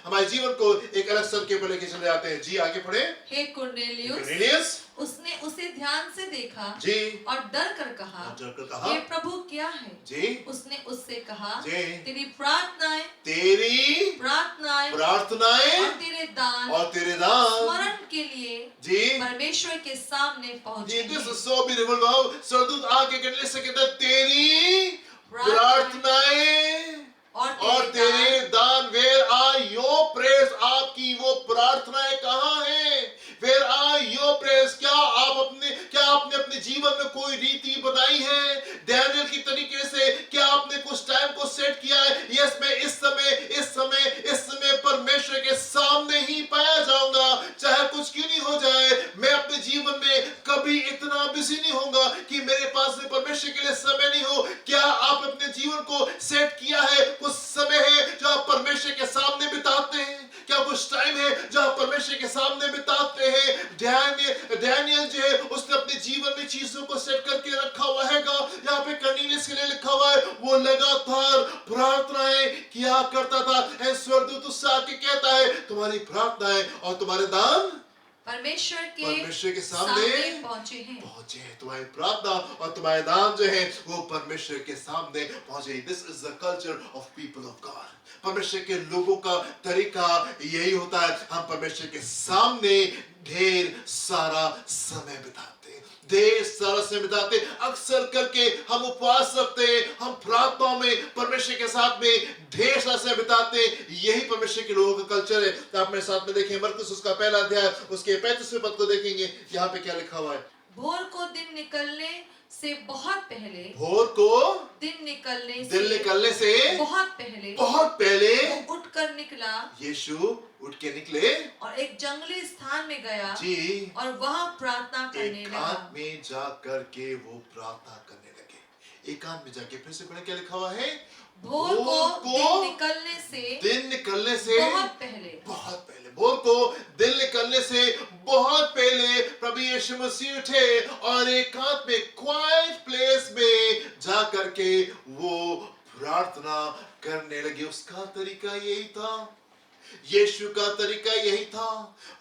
हमारे जीवन को एक अलग स्तर के ऊपर लेके चले जाते हैं। जी आगे पढ़े। हे कुर्नेलियुस, उसने उसे ध्यान से देखा जी और डर कर कहा, हे प्रभु क्या है? जी उसने उससे कहा, तेरी प्रार्थनाएं और तेरे दान स्मरण के लिए जी परमेश्वर के सामने पहुंचे। This is so beautiful. Wow, स्वर्गदूत आके कहने से कहता, तेरी प्रार्थनाएं और तेरे दान, वेयर आर योर प्रेयर्स, आपकी वो प्रार्थनाएं कहाँ हैं? Where are your prayers? क्या आपने अपने जीवन में कोई रीति बनाई है डैनियल की तरीके से? क्या आपने कुछ टाइम को सेट किया है? यस, मैं इस समय परमेश्वर के सामने ही पाया जाऊंगा, चाहे कुछ क्यों नहीं हो जाए। मैं अपने जीवन में कभी इतना बिजी नहीं होगा कि मेरे पास में परमेश्वर के लिए समय नहीं हो। क्या आप अपने जीवन को सेट किया है? कुछ समय है जो आप परमेश्वर के सामने बिताते हैं? क्या कुछ टाइम है जो आप परमेश्वर के सामने बिताते हैं? डैनियल जो है उसने अपने जीवन में चीजों को सेट करके रखा हुआ है। यहाँ पे कर्नेलियस के लिए लिखा हुआ है, वो लगातार प्रार्थनाएं किया करता था। स्वर्गदूत उससे आके कहता है, तुम्हारी प्रार्थनाएं और तुम्हारे दान परमेश्वर के सामने पहुंचे हैं। तुम्हारी प्रार्थना और तुम्हारे दान जो है वो परमेश्वर के सामने पहुंचे। This is the culture of people of God. परमेश्वर के लोगों का तरीका यही होता है, हम परमेश्वर के सामने ढेर सारा समय बिताते, अक्सर करके हम उपवास रखते हैं, हम प्रार्थनाओं में परमेश्वर के साथ में ढेर सारा समय बिताते हैं। यही परमेश्वर के लोगों का कल्चर है। तो आप मेरे साथ में देखें मरकुस उसका पहला अध्याय उसके 35वें पद को देखेंगे। यहाँ पे क्या लिखा हुआ है? भोर को दिन निकलने से बहुत पहले बहुत पहले वो उठकर निकला, यीशु उठ के निकले और एक जंगली स्थान में गया जी और वहां प्रार्थना करने लगा। एकांत में जा करके वो प्रार्थना करने लगे। एकांत में जाके, फिर से पढ़े क्या लिखा हुआ है? भोर को दिन निकलने से बहुत पहले भोर को दिन निकलने से बहुत पहले प्रभु यीशु मसीह उठे और एकांत में क्वाइट प्लेस में जा करके वो प्रार्थना करने लगे। उसका तरीका यही था। यीशु का तरीका यही था।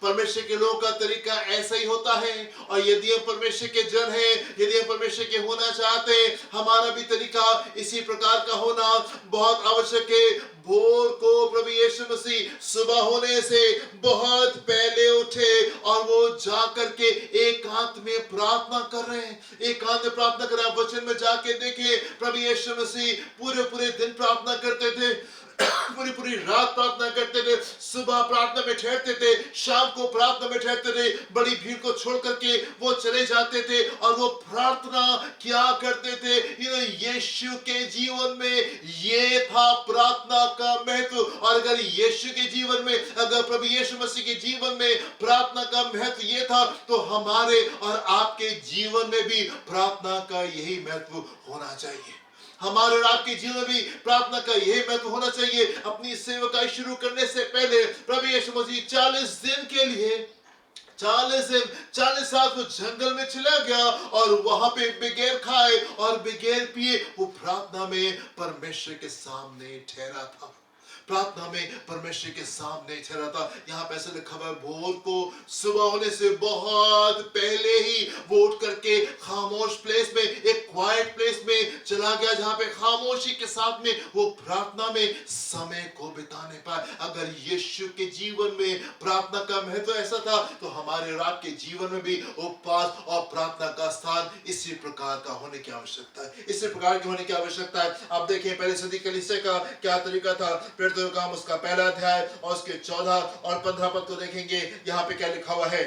परमेश्वर के लोगों का तरीका ऐसा ही होता है। और यदि हम परमेश्वर के जन हैं, यदि हम परमेश्वर के होना चाहते हैं, हमारा भी तरीका इसी प्रकार का होना बहुत आवश्यक है। भोर को प्रभु यीशु मसीह सुबह होने से बहुत पहले उठे और वो जा करके एकांत में प्रार्थना कर रहे हैं। एकांत में प्रार्थना कर रहे हैं। वचन में जाके देखिए, प्रभु यीशु मसीह पूरे पूरे दिन प्रार्थना करते थे, पूरी पूरी रात प्रार्थना करते थे, सुबह प्रार्थना में ठहरते थे, शाम को प्रार्थना में ठहरते थे। बड़ी भीड़ को छोड़ करके वो चले जाते थे और वो प्रार्थना क्या करते थे। यीशु के जीवन में ये था प्रार्थना का महत्व। और अगर यीशु के जीवन में, अगर प्रभु यीशु मसीह के जीवन में प्रार्थना का महत्व ये था, तो हमारे और आपके जीवन में भी प्रार्थना का यही महत्व होना चाहिए। हमारे और आपके जीवन में भी प्रार्थना का यही महत्व होना चाहिए। अपनी सेवकाई शुरू करने से पहले प्रभु यीशु मसीह 40 दिन के लिए 40 साल वो जंगल में चला गया और वहां पे बगैर खाए और बगैर पिए वो प्रार्थना में परमेश्वर के सामने ठहरा था। प्रार्थना में परमेश्वर के सामने ठहरा था। यहाँ पे ऐसा लिखा हुआ है, भोर को सुबह होने से बहुत पहले ही वो उठ करके खामोश प्लेस में, एक क्वाइट प्लेस में चला गया, जहाँ पे खामोशी के साथ में वो प्रार्थना में समय को बिताने पाए। अगर यीशु के जीवन में प्रार्थना का महत्व ऐसा था, तो हमारे और आपके जीवन में भी उपवास और प्रार्थना का स्थान इसी प्रकार का होने की आवश्यकता है। इसी प्रकार की होने की आवश्यकता है। आप देखिए पहले सदी कलीसिया का क्या तरीका था। तो काम उसका पहला अध्याय और उसके 14 और 15 पद को देखेंगे। यहाँ पे क्या लिखा हुआ है?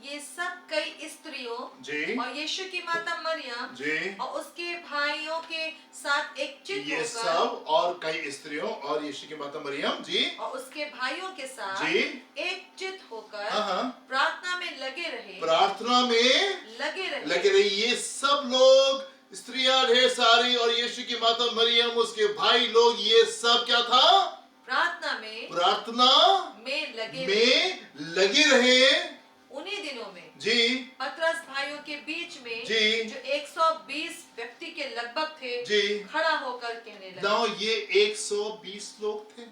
ये सब कई स्त्रियों जी और यीशु की माता मरियम जी और उसके भाइयों के साथ एकजुट होकर, ये सब और कई स्त्रियों और यीशु की माता मरियम जी और उसके भाइयों के साथ जी एकजुट होकर हाँ प्रार्थना में लगे रहे, प्रार्थना में लगे रहे। ये सब लोग, स्त्रियां ढेर सारी और यीशु की माता मरियम, उसके भाई लोग, ये सब क्या था? प्रार्थना में लगे रहे। उन्हीं दिनों में जी पतरस भाइयों के बीच में जी जो 120 व्यक्ति के लगभग थे जी खड़ा होकर कहने लगा। ना ये 120 लोग थे।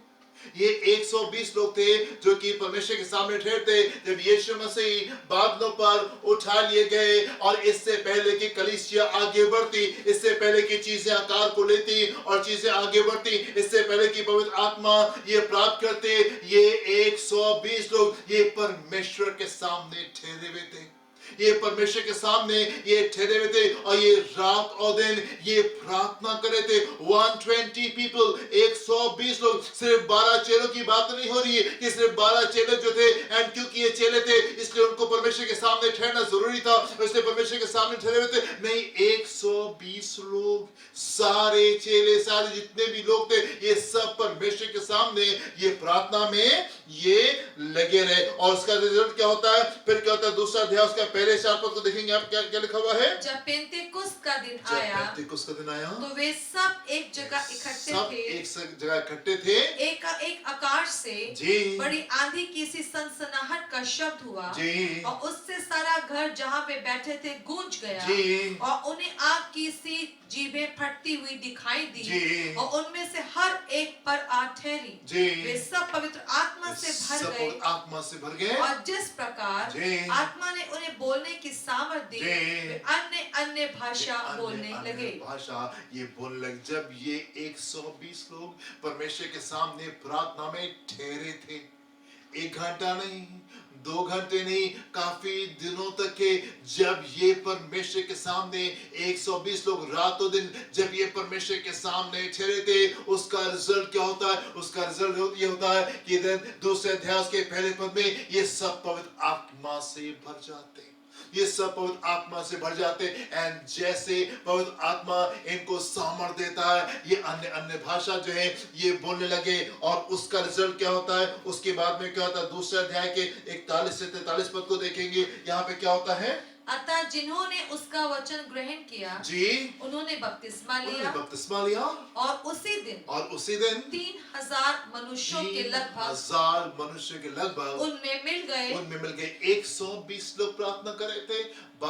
ये 120 लोग थे जो कि परमेश्वर के सामने ठहरते जब यीशु मसीह बादलों पर उठा लिए गए। और इससे पहले कि कलीसिया आगे बढ़ती, इससे पहले कि चीजें आकार को लेती और चीजें आगे बढ़ती, इससे पहले कि पवित्र आत्मा ये प्राप्त करते, ये 120 लोग ये परमेश्वर के सामने ठहरे हुए थे। ये परमेश्वर के सामने ये ठहरे हुए थे और ये रात और दिन ये प्रार्थना कर रहे थे। 120 पीपल, 120 लोग। सिर्फ 12 चेलों की बात नहीं हो रही है कि सिर्फ 12 चेले जो थे, एंड क्योंकि ये चेले थे इसलिए उनको परमेश्वर के सामने ठहरना जरूरी था, इसलिए परमेश्वर के सामने ठहरे हुए थे। नहीं, 120 लोग, सारे चेले, सारे जितने भी लोग थे, ये सब परमेश्वर के सामने ये प्रार्थना में ये लगे रहे। और उसका रिजल्ट क्या होता है? फिर क्या होता है? दूसरा अध्याय उसका पहले 4 पद को देखेंगे आप, क्या क्या लिखा हुआ है? जब पेंतेकुस्त का दिन आया तो वे सब एक जगह इकट्ठे थे। एक जगह इकट्ठे थे। एक आकाश से जी बड़ी आंधी की सी सनसनाहट का शब्द हुआ जी और उससे सारा घर जहाँ वे बैठे थे गूंज गया जी और उन्हें आग की सी जीभें फटती हुई दिखाई दी जी और उनमें से हर एक पर आ ठहरी। जी वे सब पवित्र आत्मा से भर गए और जिस प्रकार जी आत्मा ने उन्हें बोलने की सामर्थ्य दी, वे अन्य अन्य भाषा बोलने लगे। भाषा ये बोलने लगे। जब ये 120 लोग परमेश्वर के सामने प्रार्थना में ठहरे थे, 1 घंटा नहीं, 2 घंटे नहीं, काफी दिनों तक के, जब ये परमेश्वर के सामने 120 लोग रातों दिन जब ये परमेश्वर के सामने ठहरे थे, उसका रिजल्ट क्या होता है? उसका रिजल्ट ये होता है कि दूसरे अध्याय के पहले पद में ये सब पवित्र आत्मा से भर जाते हैं। ये सब पवित्र आत्मा से भर जाते हैं। एंड जैसे पवित्र आत्मा इनको सामर्थ्य देता है, ये अन्य अन्य भाषा जो है ये बोलने लगे। और उसका रिजल्ट क्या होता है? उसके बाद में क्या होता है? दूसरे अध्याय के 41 से 43 पद को देखेंगे। यहाँ पे क्या होता है? अतः जिन्होंने उसका वचन ग्रहण किया जी उन्होंने बपतिस्मा लिया और उसी दिन 3000 मनुष्यों के लगभग उनमें मिल गए। 120 लोग प्रार्थना कर रहे थे,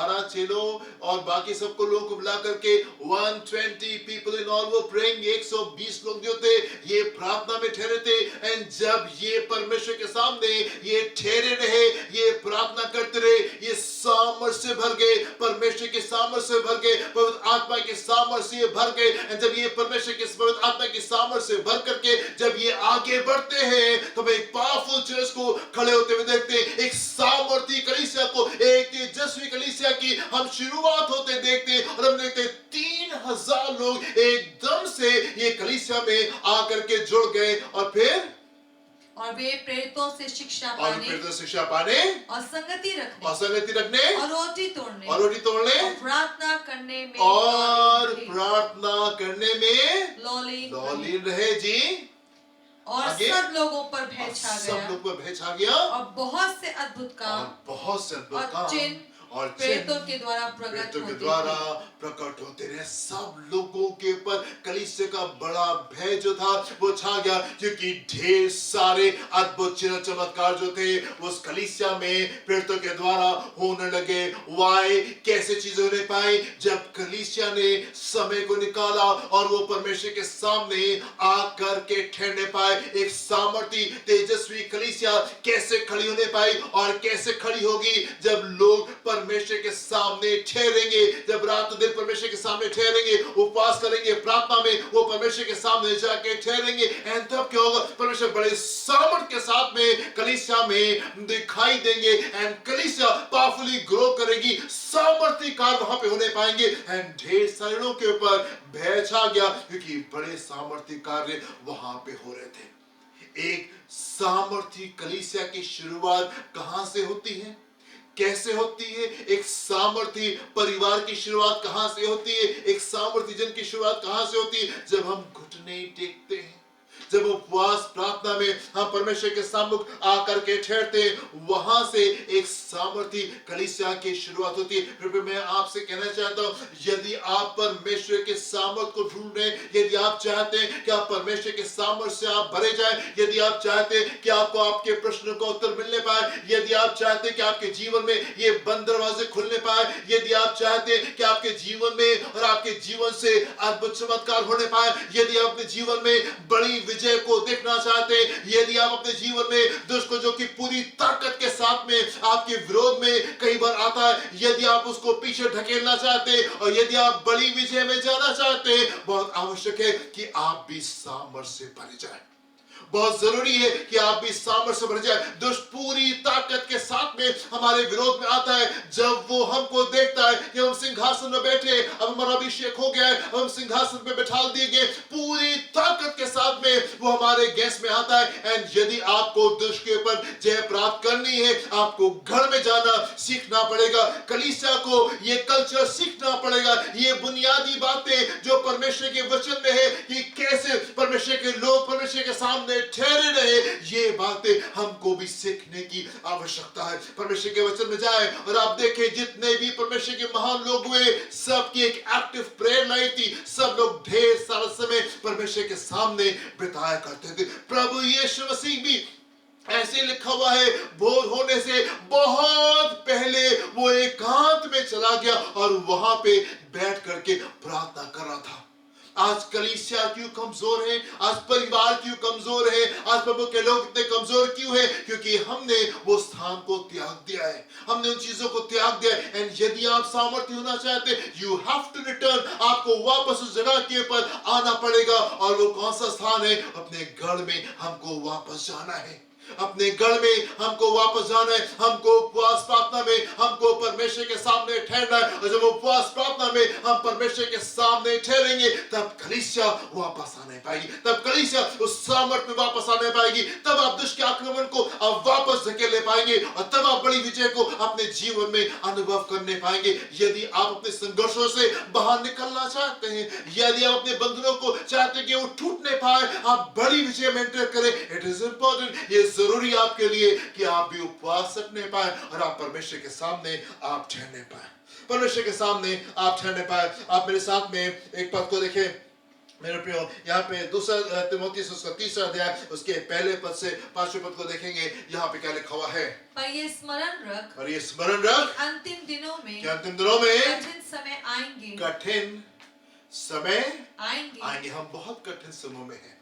12 चेलों और बाकी सबको लोगों को बुला करके 120 पीपल इन ऑल वो प्रेइंग, 120 लोग जो थे ये प्रार्थना में ठहरे थे। एंड जब ये परमेश्वर के सामने ये ठहरे रहे, ये प्रार्थना करते रहे, ये सामर्थ से भर गए, परमेश्वर के सामर्थ से भर गए, पवित्र आत्मा के सामर्थ से भर गए। एंड जब ये परमेश्वर के पवित्र आत्मा की सामर्थ से भर करके जब ये आगे बढ़ते हैं तो एक पावरफुल चर्च को खड़े होते हुए देखते हैं, एक सामर्थी कलीसिया को, एक तेजस्वी कलीसिया की हम शुरुआत होते देखते हैं। और हम देखते हैं 3000 लोग एकदम से ये कलीसिया में आकर के जुड़ गए और फिर और वे प्रेरितों से शिक्षा और पाने प्रेरितों से शिक्षा पाने और संगति रखने और संगति रखने और रोटी तोड़ने और रोटी तोड़ने और प्रार्थना करने में और प्रार्थना करने में लौलीन रहे जी। और आगे? सब लोगों पर भय छा सब गया लोग पर भय छा गया और बहुत से अद्भुत काम और बहुत से अद्भुत और काम चिन्ह और प्रेरितों के द्वारा प्रकट प्रेरितों के होते द्वारा थे। प्रकट होते रहे। सब लोगों के ऊपर कलीसिया का बड़ा भय जो था वो छा गया, क्योंकि ढेर सारे अद्भुत चिन्ह चमत्कार जो थे उस कलीसिया में प्रेरितों के द्वारा होने लगे। वाई कैसे चीजें होने पाई? जब कलीसिया ने समय को निकाला और वो परमेश्वर के सामने आकर के ठहरने पाए। एक सामर्थी तेजस्वी कलीसिया कैसे खड़ी होने पाई और कैसे खड़ी होगी? जब लोग परमेश्वर के सामने ठहरेंगे, जब रात दिन परमेश्वर के सामने ठहरेंगे, उपवास करेंगे, प्रार्थना में वो परमेश्वर के सामने जाके ठहरेंगे। एंड तब क्या होगा? परमेश्वर बड़े सामर्थ के साथ में कलीसिया में दिखाई देंगे एंड कलीसिया पावरफुली ग्रो करेगी, सामर्थी कार्य वहां पे होने पाएंगे। एंड ढेर सारे लोगों के ऊपर भय छा गया, क्योंकि बड़े सामर्थी कार्य वहां पे हो रहे थे। एक सामर्थी कलीसिया की शुरुआत कहां से होती है? कैसे होती है? एक सामर्थी परिवार की शुरुआत कहां से होती है? एक सामर्थी जन की शुरुआत कहां से होती है? जब हम घुटने टेकते हैं, जब उपवास प्रार्थना में हम परमेश्वर के सामने आकर के ठहरते हैं, वहां से एक सामर्थी कलीसिया की शुरुआत होती है। फिर मैं आपसे कहना चाहता हूं, यदि आप परमेश्वर के सामर्थ को ढूंढ रहे हैं, यदि आप चाहते हैं कि आप परमेश्वर के सामर्थ से आप भरे जाए, यदि आप चाहते हैं कि आपको आपके प्रश्नों का उत्तर मिलने पाए, यदि आप चाहते हैं कि आपके जीवन में ये बंद दरवाजे खुलने पाए, यदि आप चाहते हैं कि आपके जीवन में और आपके जीवन से अद्भुत चमत्कार होने पाए, यदि आप अपने जीवन में बड़ी विजय को देखना चाहते हैं, यदि आप अपने जीवन में दुष्ट को जो कि पूरी ताकत के साथ में आपके विरोध में कई बार आता है, यदि आप उसको पीछे ढकेलना चाहते हैं और यदि आप बड़ी विजय में जाना चाहते हैं, बहुत आवश्यक है कि आप भी सामर्थ से भरे जाए। बहुत जरूरी है कि आप भी सामर्थ्य से भर जाए। दुष्ट पूरी ताकत के साथ में हमारे विरोध में आता है। जब वो हमको देखता है कि हम सिंहासन में बैठे, अब हमारा अभिषेक हो गया है, अब हम सिंहासन पे बैठा दिए गए, पूरी ताकत के साथ में वो हमारे गैस में आता है। एंड यदि आपको दुष्ट के ऊपर जय प्राप्त करनी है, आपको घर में जाना सीखना पड़ेगा, कलीसिया को ये कल्चर सीखना पड़ेगा, ये बुनियादी बातें जो परमेश्वर के वचन में है कि कैसे परमेश्वर के लोग परमेश्वर के सामने ठहरे रहे, ये बातें हमको भी सीखने की आवश्यकता है। परमेश्वर के वचन में जाए और आप देखें जितने भी परमेश्वर के महान लोग हुए, सबकी एक एक्टिव प्रेयर लाइफ थी। सब लोग ढेर सारा समय परमेश्वर के सामने बिताया करते थे। प्रभु यीशु मसीह भी ऐसे लिखा हुआ है, भोर होने से बहुत पहले वो एकांत में चला गया और वहां पे बैठ करके प्रार्थना कर रहा था। आज कलीसिया क्यों कमजोर है? आज परिवार क्यों कमजोर है? आज प्रभु के लोग इतने कमजोर क्यों है? क्योंकि हमने वो स्थान को त्याग दिया है, हमने उन चीजों को त्याग दिया है। एंड यदि आप सामर्थ्य होना चाहते, यू हैव टू रिटर्न, आपको वापस उस जगह के ऊपर आना पड़ेगा। और वो कौन सा स्थान है? अपने घर में हमको वापस जाना है, अपने घर में हमको वापस जाना है। हमको उपवास प्रार्थना में हमको परमेश्वर के सामने ठहरना है। और जब उपवास प्रार्थना में हम परमेश्वर के सामने ठहरेंगे, तब कलीसिया वापस आने पाएगी, तब कलीसिया उस सामर्थ में वापस आने पाएगी, तब आप दुष्ट के आक्रमण को आप वापस धकेल ले पाएंगे और तब आप बड़ी विजय को अपने जीवन में अनुभव करने पाएंगे। यदि आप अपने संघर्षों से बाहर निकलना चाहते हैं, यदि आप अपने बंधनों को चाहते हैं कि वो टूट नहीं पाए, आप बड़ी विजय में एंटर करें, इट इज इंपॉर्टेंट, ये जरूरी आपके लिए कि आप भी उपवास रखने पाए और आप परमेश्वर के सामने आप ठहरने पाए, परमेश्वर के सामने आप ठहरने पाए। आप मेरे साथ में एक पद को देखें मेरे प्रियो, यहाँ पे दूसरा तिमोथेयुस उसका 3रा अध्याय उसके पहले पद से 5वें पद को देखेंगे। यहाँ पे क्या लिखा हुआ है? पर ये स्मरण रख और ये स्मरण रख अंतिम दिनों में कि अंतिम दिनों में कठिन समय आएंगे कठिन समय आएंगे आएंगे। हम बहुत कठिन समय में हैं।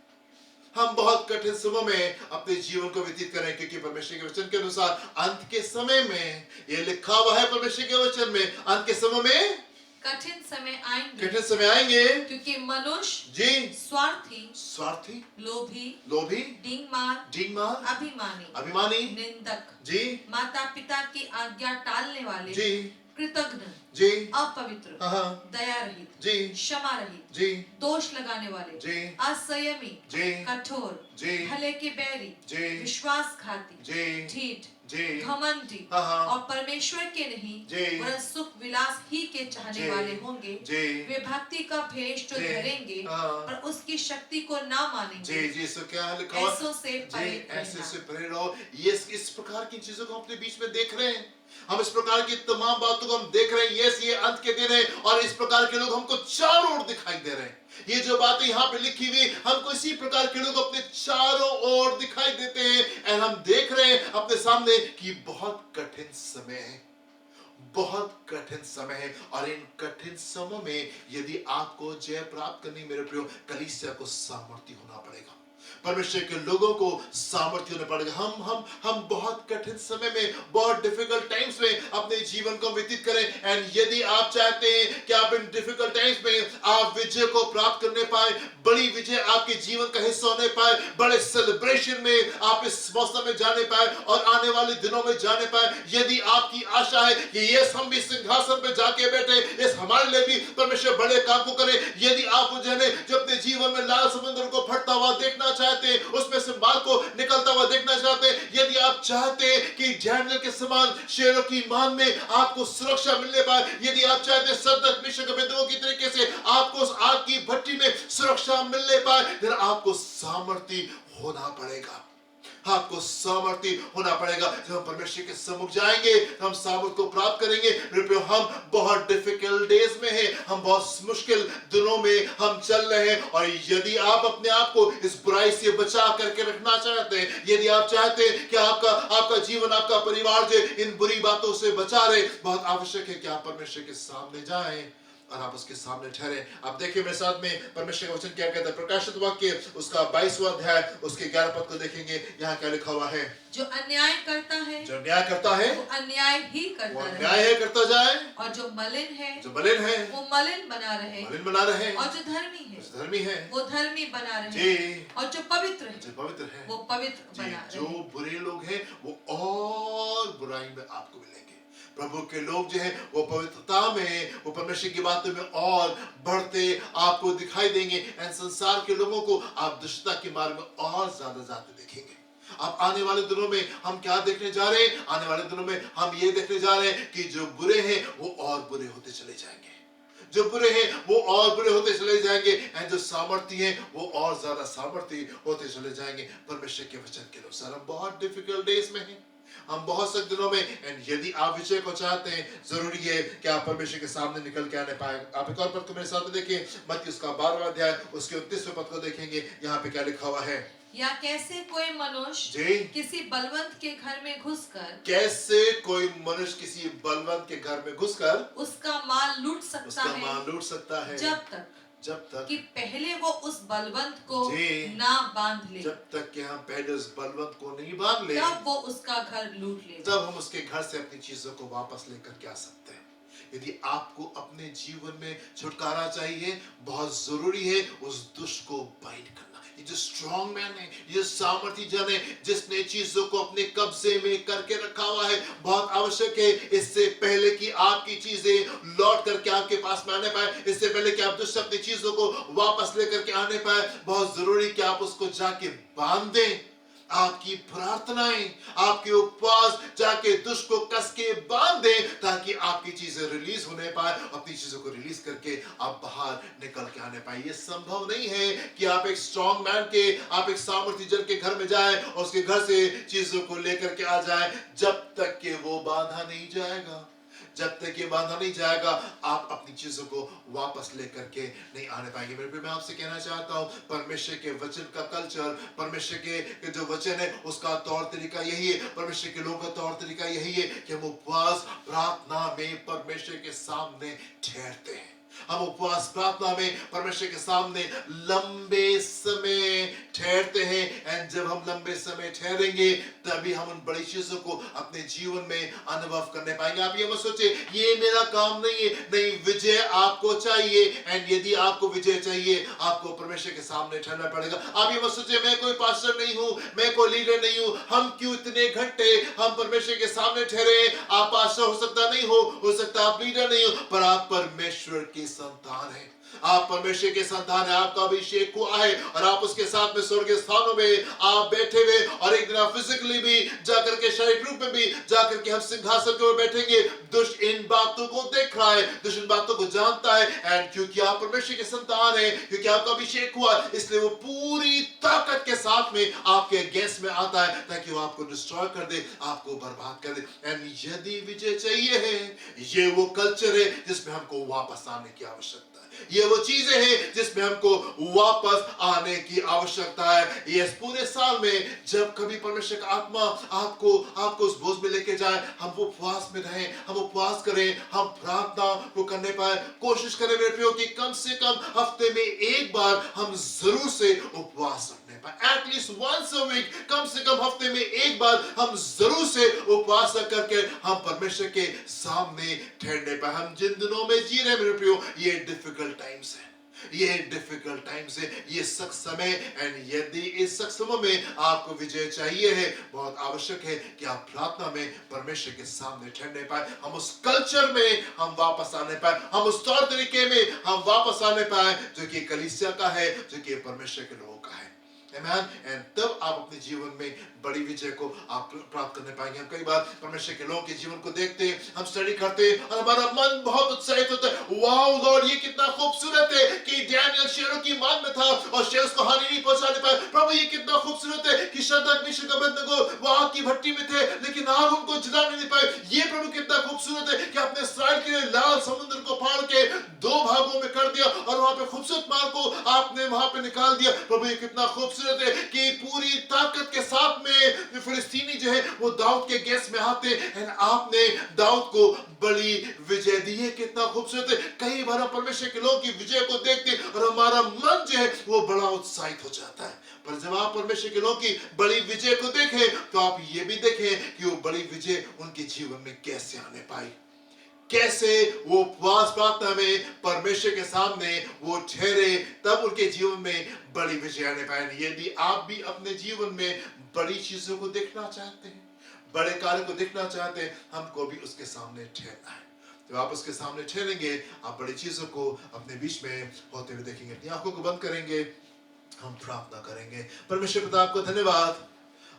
हम बहुत कठिन समय में अपने जीवन को व्यतीत करें, क्योंकि परमेश्वर के वचन के अनुसार अंत के समय में ये लिखा हुआ है परमेश्वर के वचन में, अंत के समय में कठिन समय आएंगे कठिन समय आएंगे क्योंकि मनुष्य जी स्वार्थी लोभी लोभी डींगमार अभिमानी निंदक जी माता पिता की आज्ञा टालने वाले जी कृतघ्न जी अपवित्र दया रहित जी क्षमा रहित जी दोष लगाने वाले जी असंयमी जी कठोर जी भले के बैरी जी विश्वासघाती जी ढीठ जी घमंडी हाँ। और परमेश्वर के नहीं जी। वरन सुख विलास ही के चाहने जी। वाले होंगे जी। वे भक्ति का भेष तो जी। धरेंगे हाँ। पर उसकी शक्ति को ना मानेंगे जी जी सो क्या लिखा हुआ? ऐसों से परे जी ऐसे रहना। से परे रहो। ये इस प्रकार की चीजों को अपने बीच में देख रहे हैं। हम इस प्रकार की तमाम बातों को हम देख रहे हैं। ये अंत के दिन है और इस प्रकार के लोग हमको चारों ओर दिखाई दे रहे हैं। ये जो बातें यहाँ पे लिखी हुई, हमको इसी प्रकार के लोग अपने चारों ओर दिखाई देते हैं। और हम देख रहे हैं अपने सामने कि बहुत कठिन समय है, बहुत कठिन समय है। और इन कठिन समय में यदि आपको जय प्राप्त करनी, मेरे प्रियो, कलीसिया को सामर्थ्य होना पड़ेगा। परमेश्वर के लोगों को सामर्थ्य होना पड़ेगा। हम बहुत कठिन समय में, बहुत डिफिकल्ट टाइम्स में अपने जीवन को व्यतीत करें। एंड यदि आप चाहते हैं कि आप इन डिफिकल्ट टाइम्स में आप विजय को प्राप्त करने पाए, बड़ी विजय आपके जीवन का हिस्सा होने पाए, बड़े सेलिब्रेशन में आप इस मौसम में जाने पाए और आने वाले दिनों में जाने पाए, यदि आपकी आशा है कि यस हम भी सिंहासन पे जाके बैठे, यस हमारे लिए भी परमेश्वर बड़े काम को करे, यदि आप जो अपने जीवन में लाल समुद्र को फटता हुआ देखना चाहते हैं, उसमें से माल को निकलता हुआ देखना चाहते हैं, यदि आप चाहते हैं कि डैनियल के समान शेरों की मान में आपको सुरक्षा मिलने पाए, यदि आप चाहते हैं सदक मिश्र के बिंदुओं की तरीके से आपको उस आग की भट्टी में सुरक्षा मिलने पाए, फिर आपको सामर्थ्य होना पड़ेगा। आपको सामर्थ्य होना पड़ेगा। जब हम परमेश्वर के सम्मुख जाएंगे तो हम सामर्थ्य को प्राप्त करेंगे। हम बहुत डिफिकल्ट डेज में हैं, हम बहुत मुश्किल दिनों में हम चल रहे हैं। और यदि आप अपने आप को इस बुराई से बचा करके रखना चाहते हैं, यदि आप चाहते हैं कि आपका जीवन, आपका परिवार जो इन बुरी बातों से बचा रहे, बहुत आवश्यक है कि आप परमेश्वर के सामने जाएं और आप उसके सामने ठहरे। आप देखिए मेरे साथ में परमेश्वर का वचन क्या कहता है। प्रकाशित वाक्य उसका 22वां अध्याय उसके 11 पद को देखेंगे। यहाँ क्या लिखा हुआ है? जो अन्याय करता है, जो न्याय करता है वो अन्याय ही वो करता न्याय है करता जाए, और जो मलिन है जो मलिन है वो मलिन बना रहे, मलिन बना रहे, और जो धर्मी है जो धर्मी है वो धर्मी बना रहे, जी, और जो पवित्र है जो पवित्र है वो पवित्र जी। बना जो रहे। बुरे लोग हैं वो और बुराई में आपको मिलेंगे। प्रभु के लोग जो हैं वो पवित्रता में, वो परमेश्वर की बातों में और बढ़ते आपको दिखाई देंगे। एंड संसार के लोगों को आप दुष्टता के मार्ग में और ज्यादा जाते देखेंगे। अब आने वाले दिनों में हम क्या देखने जा रहे हैं? आने वाले दिनों में हम ये देखने जा रहे हैं कि जो बुरे हैं वो और बुरे होते चले जाएंगे, जो बुरे हैं वो और बुरे होते चले जाएंगे, एंड जो सामर्थ्य हैं वो और ज्यादा सामर्थ्य होते चले जाएंगे। परमेश्वर के वचन के अनुसार हम बहुत डिफिकल्ट डेज में हैं, हम बहुत से दिनों में। एंड यदि आप विजय को चाहते हैं, जरूरी है कि आप परमेश्वर के सामने निकल के आने पाए। आप एक और पद को मेरे साथ में देखिए, मत्ती उसका 12वां अध्याय उसके 29वें पद को देखेंगे। यहाँ पे क्या लिखा हुआ है? या कैसे कोई मनुष्य जी। किसी बलवंत के घर में घुसकर, कैसे कोई मनुष्य किसी बलवंत के घर में घुसकर उसका माल लूट सकता उसका है, माल लूट सकता है, जब तक कि कि पहले वो उस बलवंत को जी। ना बांध ले, जब तक कि हम पहले उस बलवंत को नहीं बांध ले, तब वो उसका घर लूट ले। तब हम उसके घर से अपनी चीजों को वापस लेकर के आ सकते हैं। यदि आपको अपने जीवन में छुटकारा चाहिए, बहुत जरूरी है उस दुष्ट को बाइंड करना। ये जो स्ट्रॉन्ग मैन है, ये सामर्थ्य जन है, जिसने चीजों को अपने कब्जे में करके रखा हुआ है, बहुत आवश्यक है इससे पहले कि आपकी चीजें लौट करके आपके पास में आने पाए, इससे पहले कि आप दुष्ट अपनी चीजों को वापस लेकर के आने पाए, बहुत जरूरी कि आप उसको जाके बांध दें। आपकी प्रार्थनाएं, आपके उपवास जाके दुष्ट को कस के बांध दें, ताकि आपकी चीजें रिलीज होने पाए। अपनी चीजों को रिलीज करके आप बाहर निकल के आने पाए। ये संभव नहीं है कि आप एक स्ट्रॉन्ग मैन के, आप एक सामर्थ्य जन के घर में जाए और उसके घर से चीजों को लेकर के आ जाए, जब तक कि वो बांधा नहीं जाएगा, जब तक ये बांधा नहीं जाएगा आप अपनी चीजों को वापस लेकर के नहीं आने पाएंगे। मेरे प्रिय, मैं आपसे कहना चाहता हूँ परमेश्वर के वचन का कल्चर, परमेश्वर के जो वचन है उसका तौर तरीका यही है, परमेश्वर के लोगों का तौर तरीका यही है कि हम उपवास प्रार्थना में परमेश्वर के सामने ठहरते हैं। हम उपवास प्रार्थना में परमेश्वर के सामने लंबे समय ठहरते हैं। एंड जब हम लंबे समय ठहरेंगे तभी हम उन बड़ी चीजों को अपने जीवन में अनुभव करने पाएंगे। आप ये मत सोचे ये मेरा काम नहीं है, नहीं, विजय आपको चाहिए। एंड यदि आपको विजय चाहिए आपको परमेश्वर के सामने ठहरना पड़ेगा। आप ये मत सोचे मैं कोई पास्टर नहीं हूं, मैं कोई लीडर नहीं हूं, हम क्यों इतने घंटे हम परमेश्वर के सामने ठहरे। आप पास्टर हो सकता नहीं हो सकता आप लीडर नहीं हो, पर आप परमेश्वर की संतान है, आप परमेश्वर के संतान है, आपका अभिषेक हुआ है और आप उसके साथ में स्वर्गीय स्थानों में आप बैठे हुए, और एक दिन आप फिजिकली भी जाकर के शारीरिक रूप में भी जाकर के हम सिंहासन के ऊपर बैठेंगे। दुष्ट इन बातों को देख रहा है, दुष्ट इन बातों को जानता है। एंड क्योंकि आप परमेश्वर के संतान है, क्योंकि आपका अभिषेक हुआ, इसलिए वो पूरी ताकत के साथ में आपके अगेंस्ट में आता है ताकि वो आपको डिस्ट्रॉय कर दे, आपको बर्बाद कर दे। एंड यदि विजय चाहिए है, ये वो कल्चर है जिसमें हमको वापस आने की आवश्यकता है, ये वो चीजें हैं जिसमें हमको वापस आने की आवश्यकता है। ये इस पूरे साल में जब कभी परमेश्वर का आत्मा आपको उस बोझ में लेके जाए, हम वो उपवास में रहें, हम उपवास करें, हम प्रार्थना को करने पाए। कोशिश करें मेरे प्रियो कि कम से कम हफ्ते में एक बार हम जरूर से उपवास रखने पाए। एटलीस्ट वंस अ वीक, कम से कम हफ्ते में एक बार हम जरूर से उपवास करके हम परमेश्वर के सामने ठहरने पाए। हम जिन दिनों में जी रहे मेरे प्रियो ये डिफिकल्ट टाइम्स है, ये डिफिकल्ट टाइम्स है, ये सख्त समय। एंड यदि इस सख्त समय में आपको विजय चाहिए है, बहुत आवश्यक है कि आप प्रार्थना में परमेश्वर के सामने ठहरने पाए, हम उस कल्चर में हम वापस आने पाए, हम उस तौर तरीके में हम वापस आने पाए जो कि कलीसिया का है, जो कि परमेश्वर के लोगों का है। Amen? And तब आप अपने जीवन में बड़ी विजय को आप प्राप्त करने पाएंगे। हम कई बार परमेश्वर के लोगों के जीवन को देखते हैं, हम स्टडी करते हैं और हमारा मन बहुत उत्साहित होता है। वाओ लॉर्ड, ये कितना खूबसूरत है कि डैनियल शेरों की मान में था और शेर उसको हानि नहीं पहुंचाने पाए। प्रभु ये कितना खूबसूरत है कि शद्रक मिशक अबेदनगो वो आग की भट्टी में थे लेकिन आग उनको जलाने नहीं पाए। ये प्रभु कितना खूबसूरत है कि आपने इस्राएल के लिए लाल समुद्र को फाड़ के दो भागों में कर दिया और वहां पे खूबसूरत मार्ग को आपने वहां पे निकाल दिया। प्रभु ये कितना खूबसूरत है कि पूरी ताकत के साथ में फिलिस्तीनी जो है वो दाऊद के गेस में आते हैं, आपने दाऊद को बड़ी विजय दी है। कितना खूबसूरत है। कई बार परमेश्वर के लोग की विजय को देखते और हमारा मन जो है वो बड़ा उत्साहित हो जाता है। पर जब आप परमेश्वर के लोग की बड़ी विजय को देखें तो आप ये भी देखें कि वो बड़ी विजय उनके जीवन में कैसे आने पाई, कैसे वो उपवास प्रार्थना में परमेश्वर के सामने वो ठहरे, तब उनके जीवन में बड़ी विजय आने पाए। यदि आप भी अपने जीवन में बड़ी चीजों को देखना चाहते हैं, बड़े कार्य को देखना चाहते हैं, हमको भी उसके सामने ठहरना है। जब आप उसके सामने ठहरेंगे आप बड़ी चीजों को अपने बीच में होते हुए देखेंगे। अपनी आंखों को बंद करेंगे, हम प्रार्थना करेंगे। परमेश्वर पिता आपको धन्यवाद,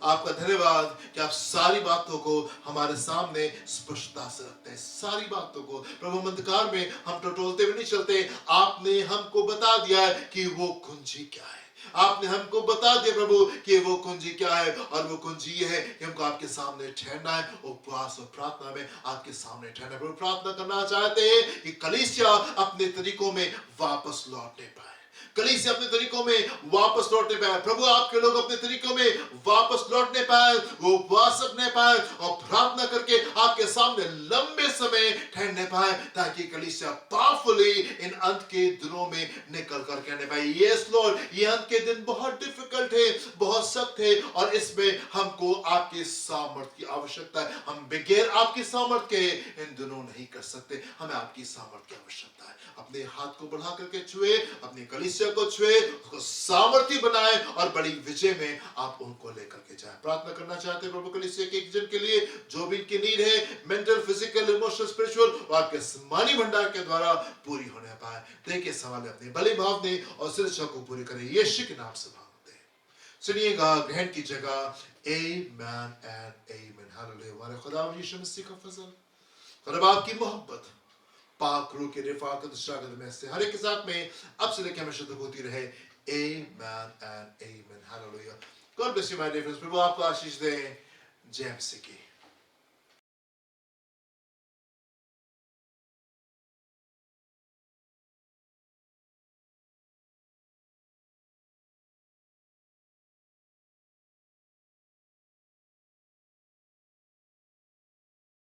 आपका धन्यवाद कि आप सारी बातों को हमारे सामने स्पष्टता से रखते हैं। सारी बातों को प्रभु अंधकार में हम टटोलते हुए नहीं चलते। आपने हमको बता दिया है कि वो कुंजी क्या है, आपने हमको बता दिया प्रभु कि वो कुंजी क्या है, और वो कुंजी ये है कि हमको आपके सामने ठहरना है, उपवास और प्रार्थना में आपके सामने ठहरना है। प्रभु प्रार्थना करना चाहते हैं कि कलीसिया अपने तरीकों में वापस लौटने पाए, कलीसिया अपने तरीकों में वापस लौटने पाए। प्रभु आपके लोग अपने तरीकों में वापस लौटने पाए, वो उपवास रखने पाए और प्रार्थना करके आपके सामने लंबे समय ठहरने पाए, ताकि कलीसिया पावरफुली इन अंत के दिनों में निकल कर कहने पाए, यस लॉर्ड, ये अंत के दिन बहुत डिफिकल्ट है, बहुत सख्त है, और इसमें हमको आपके सामर्थ की आवश्यकता है। हम बगैर आपकी सामर्थ के इन दिनों नहीं कर सकते, हमें आपकी सामर्थ की आवश्यकता है। अपने हाथ को बढ़ा करके छुए, अपनी कलीसिया को छुए, उसको सामर्थी बनाए और बड़ी विजय में आप उनको लेकर के जाए। प्रार्थना करना चाहते हैं प्रभु कलीसिया के एक जन के लिए जो भी इनकी नीड है, मेंटल, फिजिकल, इमोशनल, स्पिरिचुअल, वो आपके आसमानी भंडार के द्वारा पूरी होने पाए। देखिए सवाल अपने भली भावने और शिक्षा को पूरी करें, यीशु के नाम से मांगते हैं, सुनिएगा, ग्रहण की जगह। आमेन एंड आमेन। हालेलुया। हमारे खुदा यीशु मसीह का फजल, खुदा आपकी मोहब्बत, पाक रूह के रिफाकत शागद में से हर एक के साथ में अब से लेकर हमेशा तक होती रहे। Amen and amen. Hallelujah. God bless you my dear friends. प्रभु आपको आशीष दे। जय मसीह की।